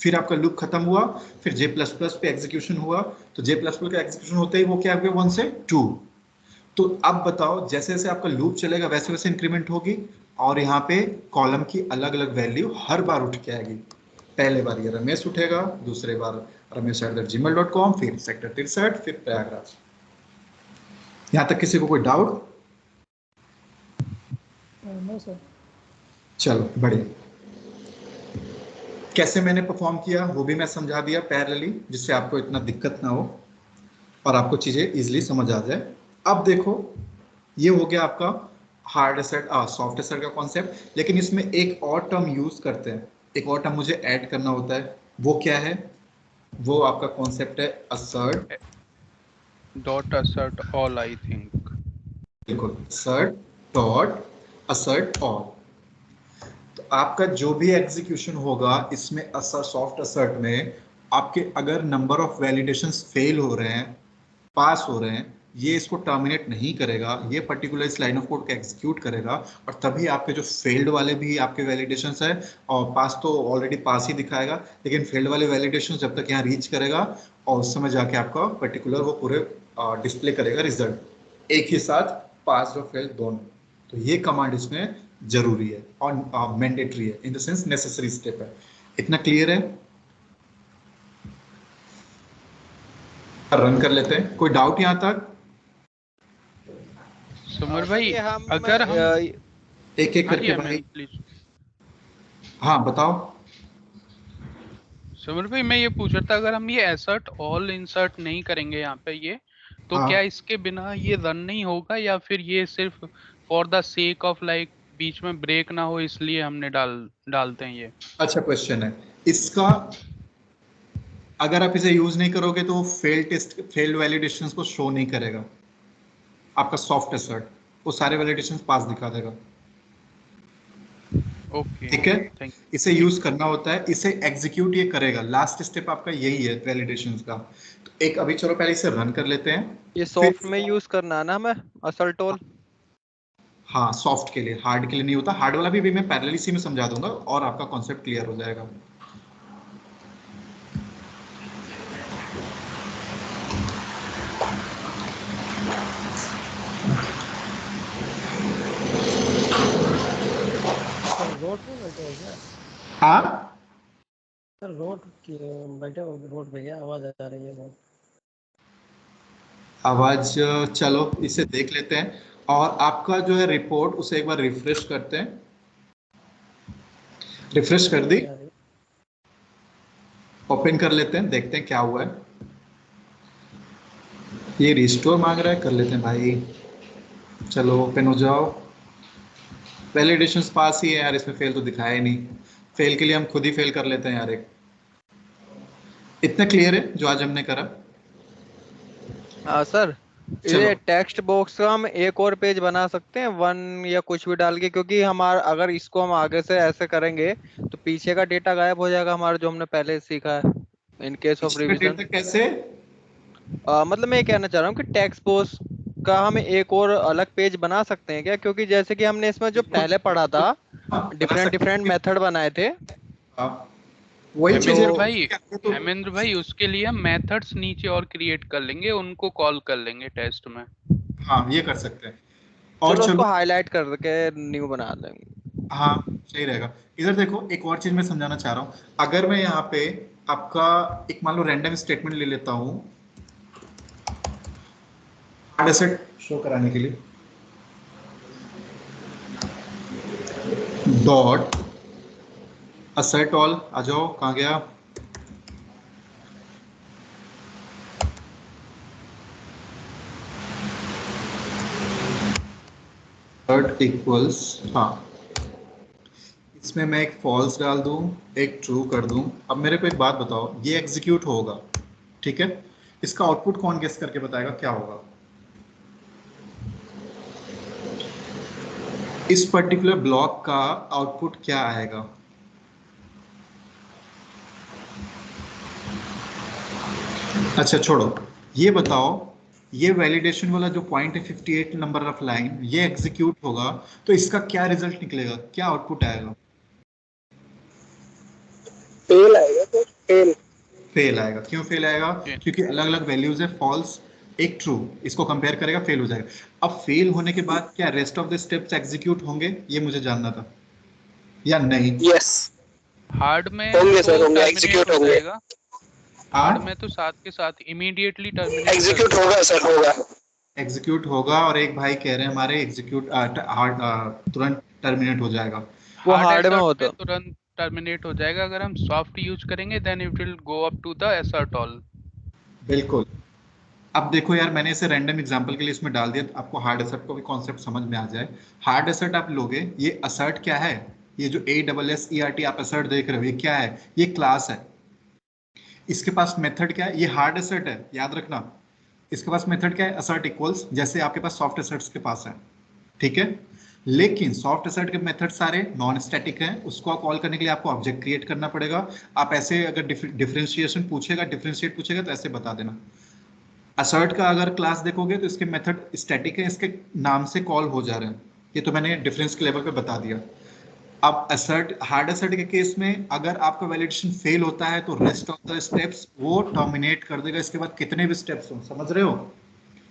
फिर आपका लूप खत्म हुआ, फिर जे प्लस प्लस पे एग्जीक्यूशन हुआ, तो जे प्लस प्लस का एग्जीक्यूशन होते ही वो क्या हो गया? 1 से 2। तो अब बताओ, जैसे जैसे आपका लूप चलेगा वैसे वैसे इंक्रीमेंट होगी और यहाँ पे कॉलम की अलग अलग वैल्यू हर बार उठ के आएगी। पहले बार ये रमेश उठेगा, दूसरे बार ramesh@gmail.com, फिर सेक्टर 63, फिर प्रयागराज। यहाँ तक किसी को कोई डाउट? No sir. चलो बढ़िया। कैसे मैंने परफॉर्म किया वो भी मैं समझा दिया पैरेलली, जिससे आपको इतना दिक्कत ना हो और आपको चीजें इजीली समझ आ जाए। अब देखो, ये हो गया आपका हार्ड एसेट सॉफ्ट एसेट का कॉन्सेप्ट, लेकिन इसमें एक और टर्म यूज करते हैं, एक और टर्म मुझे ऐड करना होता है। वो क्या है? वो आपका कॉन्सेप्ट है assert dot assert all, I think. बिल्कुल, assert डॉट assert all। तो आपका जो भी एग्जीक्यूशन होगा इसमें सॉफ्ट assert में आपके अगर नंबर ऑफ वैलिडेशंस फेल हो रहे हैं, पास हो रहे हैं, ये इसको टर्मिनेट नहीं करेगा, ये पर्टिकुलर इस लाइन ऑफ कोड को एग्जीक्यूट करेगा और तभी आपके जो फेल्ड वाले भी आपके वैलिडेशंस है, और पास तो ऑलरेडी पास ही दिखाएगा, लेकिन फेल्ड वाले वैलिडेशन जब तक यहाँ रीच करेगा और उस समय जाके आपका पर्टिकुलर वो पूरे डिस्प्ले करेगा रिजल्ट एक ही साथ, पास और फेल्ड दोनों। तो ये कमांड इसमें जरूरी है और मैंडेटरी है, इन द सेंस नेसेसरी स्टेप है। इतना क्लियर है? रन कर लेते हैं, कोई डाउट यहाँ तक? सुमर भाई, हम अगर हम एक एक करके भाई। प्लीज। हाँ बताओ। सुमर भाई, मैं ये पूछ रहा था, अगर हम ये एसर्ट ऑल इंसर्ट नहीं करेंगे यहाँ पे ये, तो हाँ। क्या इसके बिना ये रन नहीं होगा, या फिर ये सिर्फ for the sake of like बीच में ब्रेक ना हो इसलिए हमने डालते हैं ये? अच्छा क्वेश्चन है इसका। अगर आप इसे यूज नहीं करोगे तो फेल्ड वैलिडेशंस को शो नहीं करेगा। आपका सॉफ्ट एसर्ट वो सारे वैलिडेशंस पास दिखा देगा। ओके, ठीक है, इसे यूज करना होता है, इसे एग्जीक्यूट ये करेगा। लास्ट स्टेप आपका यही है वैलिडेशंस का। तो एक अभी चलो पहले इसे रन कर लेते हैं। ये सॉफ्ट में यूज करना है ना हमें, असर्ट ऑल? हाँ, सॉफ्ट के लिए, हार्ड के लिए नहीं होता। हार्ड वाला भी मैं पैरेलली सी में समझा दूंगा और आपका कॉन्सेप्ट क्लियर हो जाएगा। रोड पे बैठे हो क्या? हाँ सर रोड बैठे हो? रोड पे क्या आवाज आ रही है बहुत? आवाज, चलो इसे देख लेते हैं और आपका जो है रिपोर्ट उसे एक बार रिफ्रेश करते हैं। रिफ्रेश कर दी, ओपन कर लेते हैं, देखते हैं क्या हुआ है। ये रिस्टोर मांग रहा है, कर लेते हैं भाई। चलो ओपन हो जाओ। वैलिडेशंस पास ही है यार, इसमें फेल तो दिखाया ही नहीं। फेल के लिए हम खुद ही फेल कर लेते हैं यार। एक इतना क्लियर है जो आज हमने करा? हाँ सर, ये टेक्स्ट बॉक्स का हम एक और पेज बना सकते हैं, 1 या कुछ भी डाल के, क्योंकि हमारा अगर इसको हम आगे से ऐसे करेंगे तो पीछे का डेटा गायब हो जाएगा हमारा, जो हमने पहले सीखा है इन केस ऑफ रिवीजन। कैसे? मतलब मैं ये कहना चाह रहा हूँ कि टेक्स्ट बॉक्स का हम एक और अलग पेज बना सकते हैं क्या? क्योंकि जैसे कि हमने इसमें जो पहले पढ़ा था डिफरेंट मेथड बनाए थे, वही चीज भाई हेमेंद्र भाई, उसके लिए हम मेथड्स नीचे और क्रिएट कर लेंगे, उनको कॉल कर लेंगे टेस्ट में। हाँ ये कर सकते हैं। और चलो उसको हाईलाइट करके न्यू बना लेंगे। हाँ सही रहेगा। इधर देखो, एक और चीज मैं समझाना चाह रहा हूँ। अगर मैं यहाँ पे आपका एक मान लो रैंडम स्टेटमेंट ले लेता हूँ हार्ड एसेट शो कराने के लिए, डॉट assert all, आ जाओ, कहाँ गया? assert इक्वल्स, हाँ इसमें मैं एक फॉल्स डाल दूं, एक ट्रू कर दूं। अब मेरे को एक बात बताओ, ये एग्जीक्यूट होगा, ठीक है, इसका आउटपुट कौन गेस करके बताएगा क्या होगा? इस पर्टिकुलर ब्लॉक का आउटपुट क्या आएगा? अच्छा छोड़ो, ये बताओ, ये वैलिडेशन वाला जो पॉइंट है 58 नंबर ऑफ लाइन, ये एग्जीक्यूट होगा तो इसका क्या रिजल्ट निकलेगा, क्या आउटपुट आएगा? फेल आएगा। तो फेल आएगा। क्यों फेल आएगा? क्योंकि अलग अलग वैल्यूज है, फॉल्स एक ट्रू, इसको कंपेयर करेगा, फेल हो जाएगा। अब फेल होने के बाद क्या rest of the steps execute होंगे, ये मुझे जानना था या नहीं? यस हार्ड में होंगे तो सर, होंगे, terminate एग्जीक्यूट हो होंगे। जाएगा। हार्ड में तो साथ के साथ इमीडिएटली टर्मिनेट एग्जीक्यूट होगा सर, होगा एग्जीक्यूट होगा। और एक भाई कह रहे हैं हमारे एग्जीक्यूट हार्ड तुरंत टर्मिनेट हो जाएगा। वो हार्ड हार्ड में assert होता। तुरंत टर्मिनेट हो जाएगा। अगर हम सॉफ्ट यूज करेंगे then it will go up to the assert all। बिल्कुल। अब देखो यार, मैंने इसे रैंडम एग्जांपल के लिए इसमें डाल दिया, आपको हार्ड असर्ट को भी कॉन्सेप्ट समझ में आ जाए। हार्ड असर्ट आप लोगे, ये असर्ट क्या है, ये जो ASSERT आप असर्ट देख रहे हो, ये क्या है? ये क्लास है। इसके पास मेथड क्या है? ये हार्ड असर्ट है, याद रखना। इसके पास मेथड क्या है? असर्ट इक्वल्स, जैसे आपके पास सॉफ्ट असर्ट्स के पास है, ठीक है। लेकिन सॉफ्ट असर्ट के मेथड सारे नॉन स्टैटिक हैं, उसको कॉल करने के लिए आपको ऑब्जेक्ट क्रिएट करना पड़ेगा। आप ऐसे अगर डिफरेंशिएशन पूछेगा, डिफरेंशिएट पूछेगा तो ऐसे बता देना। असर्ट का अगर क्लास देखोगे तो इसके मेथड स्टैटिक है, इसके नाम से कॉल हो जा रहे हैं। ये तो मैंने डिफरेंस के लेवल पे बता दिया। अब असर्ट, हार्ड असर्ट के केस में अगर आपका वैलिडेशन फेल होता है तो रेस्ट ऑफ द स्टेप्स वो टर्मिनेट कर देगा। इसके बाद कितने भी स्टेप्स हो, समझ रहे हो,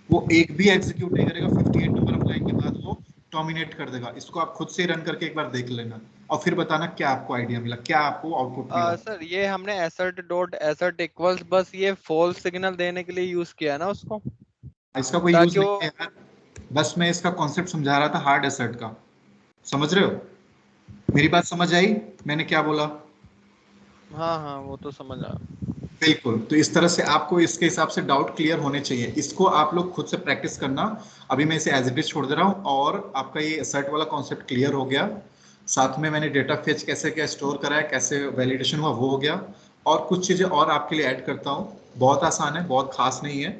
वो एक भी एग्जीक्यूट नहीं करेगा। 58 नंबर ऑफ लाइन के बाद वो टर्मिनेट कर देगा। इसको आप खुद से रन करके एक बार देख लेना और फिर बताना क्या आपको आइडिया मिला, क्या आपको आउटपुट मिला। सर ये हमने assert डॉट assert इक्वल्स बस ये फॉल्स सिग्नल देने के लिए यूज किया है ना उसको, इसका कोई यूज ताकि नहीं वो है यार, बस मैं इसका कॉन्सेप्ट समझा रहा था हार्ड असर्ट का। समझ रहे हो? मेरी बात समझ आई मैंने क्या बोला? हाँ हाँ वो तो समझ आ। बिल्कुल। तो इस तरह से आपको इसके हिसाब से डाउट क्लियर होने चाहिए। इसको आप लोग खुद से प्रैक्टिस करना। अभी मैं इसे एज इट इज छोड़ दे रहा हूँ और आपका ये असर्ट वाला कॉन्सेप्ट क्लियर हो गया। साथ में मैंने डेटा फेच कैसे क्या स्टोर करा है, कैसे वैलिडेशन हुआ, वो हो गया। और कुछ चीजें और आपके लिए ऐड करता हूँ, बहुत आसान है, बहुत खास नहीं है।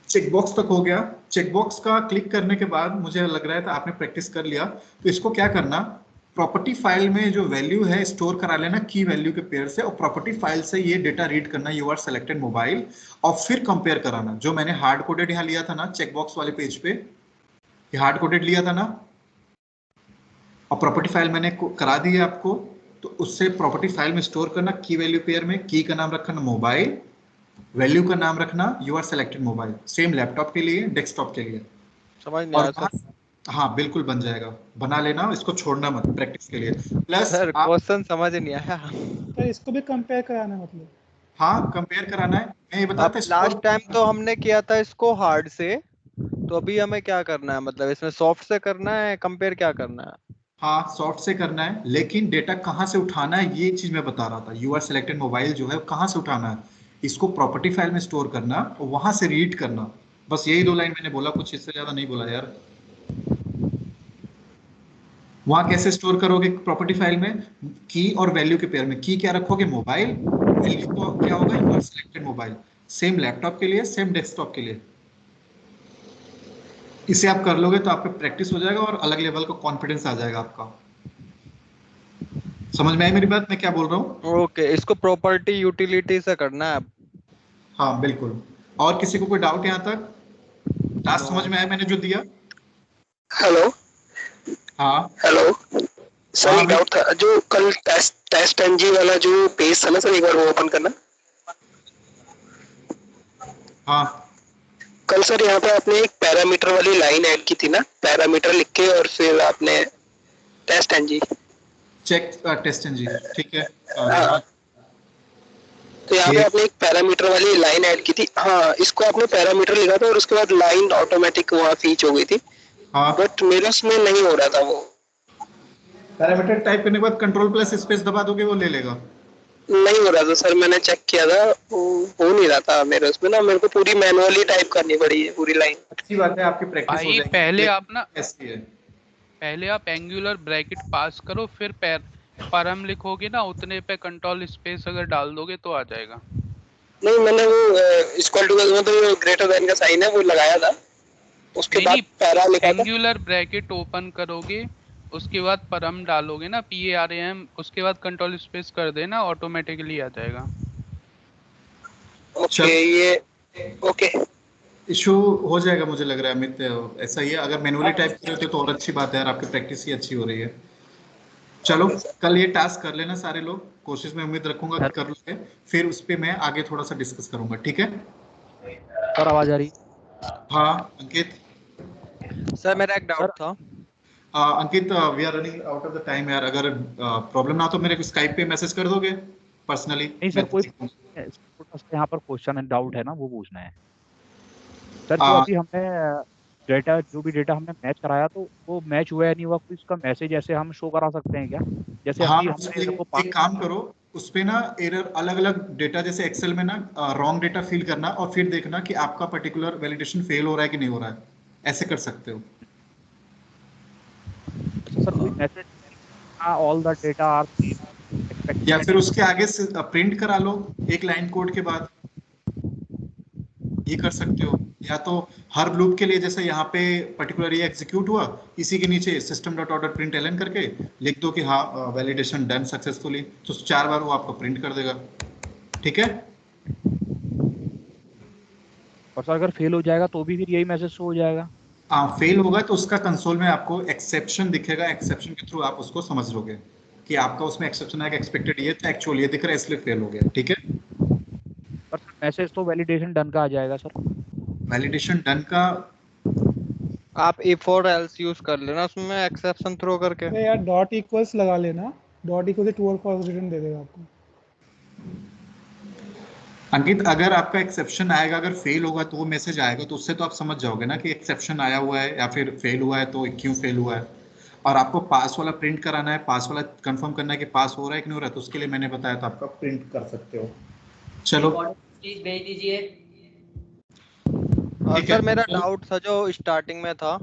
चेकबॉक्स तक हो गया। चेकबॉक्स का क्लिक करने के बाद मुझे लग रहा है था आपने प्रैक्टिस कर लिया। तो इसको क्या करना, प्रॉपर्टी फाइल में जो वैल्यू है स्टोर करा लेना की वैल्यू के पेयर से, और प्रॉपर्टी फाइल से ये डेटा रीड करना यू आर सेलेक्टेड मोबाइल, और फिर कंपेयर कराना। जो मैंने हार्ड कोडेड यहाँ लिया था ना चेकबॉक्स वाले पेज पे, ये हार्ड कोडेड लिया था ना, और प्रॉपर्टी फाइल मैंने करा दी है आपको, तो उससे प्रॉपर्टी फाइल में स्टोर करना की वैल्यू पेयर में, की का नाम रखना मोबाइल, वैल्यू का नाम रखना you are selected mobile. Same laptop के लिए, डेस्कटॉप के लिए। समझ नहीं आया सर। हाँ बिल्कुल बन जाएगा, बना लेना, इसको छोड़ना मत प्रैक्टिस के लिए। प्लस सर क्वेश्चन समझ नहीं आया। तो इसको भी कंपेयर कराना है मतलब? हाँ कंपेयर कराना है। मैं ये बताता हूँ, लास्ट टाइम तो हमने किया था इसको हार्ड से, तो अभी हमें क्या करना है, मतलब इसमें सॉफ्ट से करना है, कंपेयर क्या करना है? हाँ सॉफ्ट से करना है, लेकिन डेटा कहाँ से उठाना है ये चीज मैं बता रहा था। यू आर सेलेक्टेड मोबाइल जो है कहाँ से उठाना है, इसको प्रॉपर्टी फाइल में स्टोर करना और वहां से रीड करना। बस यही 2 लाइन मैंने बोला, कुछ इससे ज्यादा नहीं बोला यार। वहां कैसे स्टोर करोगे प्रॉपर्टी फाइल में, की और वैल्यू के पेयर में। की क्या रखोगे, मोबाइल, वैल्यू को क्या होगा, you are selected mobile. Same laptop के लिए, सेम डेस्कटॉप के लिए। इसे आप कर लोगे तो आपका प्रैक्टिस हो जाएगा और अलग लेवल का कॉन्फिडेंस आ जाएगा आपका। समझ में आई मेरी बात, मैं क्या बोल रहा हूँ? ओके, इसको प्रॉपर्टी यूटिलिटी से करना है। हाँ बिल्कुल। और किसी को कोई डाउट यहाँ तक? टास्क समझ में आया मैंने जो दिया? हेलो हाँ हेलो सर, हाँ, एक डाउट था। जो कल टेस्ट एनजी वाला जो पेज था ना सर, एक बार वो ओपन करना। हाँ कल सर यहाँ पे आपने एक पैरामीटर वाली लाइन ऐड की थी ना, पैरामीटर लिख के और फिर आपने test NG check test NG, ठीक है। हाँ, तो यहाँ पे आपने एक पैरामीटर वाली लाइन ऐड की थी। हाँ, इसको आपने पैरामीटर लिखा था और उसके बाद लाइन ऑटोमेटिक वहाँ फीच हो गई थी। हाँ बट मेरे उसमें नहीं हो रहा था वो। पैरामीटर टाइप करने के बाद कंट्रोल प्लस स्पेस दबा दोगे, वो ले लेगा। नहीं हो रहा था सर, मैंने चेक किया था, हो नहीं रहा था मेरे उसमें ना, मेरे को पूरी मैनुअली टाइप करनी पड़ी है पूरी लाइन। अच्छी बात है, आपकी प्रैक्टिस हो भाई जाएगी। पहले आप ना ऐसी है, पहले आप एंगुलर ब्रैकेट पास करो, फिर परम लिखोगे ना, उतने पे कंट्रोल स्पेस अगर डाल दोगे तो आ जाएगा। नहीं, मैंने वो इक्वल टू में तो ग्रेटर देन का साइन है वो लगाया था, उसके बाद पैरा लिखा था। एंगुलर ब्रैकेट ओपन करोगे, उसके बाद परम डालोगे ना, PARAM, उसके बाद कंट्रोल स्पेस कर देना, ऑटोमेटिकली आ जाएगा। ओके, ये ओके इशू हो जाएगा मुझे लग रहा है अमित, ऐसा ही है। अगर मैनुअली टाइप कर रहे हो तो और अच्छी बात है यार, आपकी प्रैक्टिस ही अच्छी हो रही है। चलो कल ये टास्क कर लेना सारे लोग, कोशिश में उम्मीद रखूंगा कि कर लोगे, फिर उस पे मैं आगे थोड़ा सा डिस्कस करूंगा, ठीक है? सर आवाज आ रही? हाँ अंकित सर मेरा एक डाउट था। Ankit, we are running out of the time यार, अगर प्रॉब्लम ना हो तो मेरे को स्काइप पे मैसेज कर दोगे पर्सनली? नहीं सर, कोई छोटा सा यहाँ पर क्वेश्चन एंड डाउट है ना, वो पूछना है सर। जो अभी हमने डेटा, जो भी डेटा हमने मैच कराया, तो वो मैच हुआ या नहीं हुआ, कोई इसका मैसेज ऐसे हम शो करा सकते हैं क्या? जैसे हाँ, हमने एक काम करो, उस पे ना एरर अलग अलग डेटा, जैसे एक्सेल में ना रॉन्ग डेटा फिल करना और फिर देखना कि आपका पर्टिकुलर वैलिडेशन फेल हो रहा है कि नहीं हो रहा है, ऐसे कर सकते हो। सर कोई message all the data are expected, या फिर उसके आगे से प्रिंट करा लो एक लाइन कोड के बाद, ये कर सकते हो। या तो हर लूप के लिए जैसे यहाँ पे पर्टिकुलर ये एग्जीक्यूट हुआ, इसी के नीचे system dot order println करके लिख दो कि हाँ वैलिडेशन डन सक्सेसफुली, तो 4 बार वो आपको प्रिंट कर देगा, ठीक है? और सर अगर फेल हो जाएगा तो भी फिर यही मैसेज शो हो जाएगा? हाँ, फेल होगा तो उसका कंसोल में आपको एक्सेप्शन दिखेगा, एक्सेप्शन के थ्रू आप उसको समझ लोगे कि आपका उसमें एक्सेप्शन आएगा, एक्सपेक्टेड ये था, एक्चुअल ये दिख रहा है, इसलिए फेल हो गया, ठीक है? पर सर मैसेज तो वैलिडेशन डन का आ जाएगा सर। वैलिडेशन डन का आप if or else यूज कर लेना उसमें एक्सेप्शन थ्रो करके। अरे यार डॉट इक्वल्स लगा लेना, डॉट इक्वल से ट्रू और फॉल्स रिटर्न दे देगा आपको। अंकित, अगर आपका एक्सेप्शन आएगा, अगर फेल होगा तो वो मैसेज आएगा, तो उससे तो आप समझ जाओगे ना कि एक्सेप्शन आया हुआ है या फिर फेल हुआ है, तो क्यों फेल हुआ है। और आपको पास वाला प्रिंट कराना है, पास वाला कंफर्म करना है कि पास हो रहा है कि नहीं हो रहा है, तो उसके लिए मैंने बताया था आपका प्रिंट कर सकते हो। चलो प्लीज भेज दीजिए। सर मेरा डाउट था जो स्टार्टिंग में था,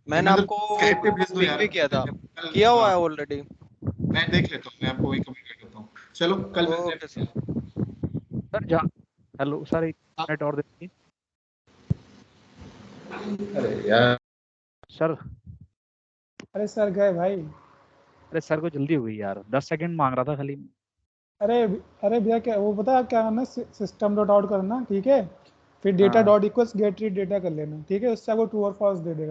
मैंने आपको स्काइप पे भेज दो यार, भी किया था, किया हुआ है ऑलरेडी। मैं देख लेता हूँ, मैं आपको वही कमेंट कर देता हूँ। चलो कल मिलते हैं। सर जा हेलो सर, एक मिनट और देखिए। अरे यार सर, अरे सर गए भाई। अरे सर को जल्दी हो गई यार, 10 सेकंड मांग रहा था खाली। अरे भैया क्या वो पता है क्या करना, सिस्टम डॉट आउट करना, ठीक है? फिर data dot equals get rid data कर लेना, ठीक है? उससे आपको ट्रू और फॉल्स दे देगा।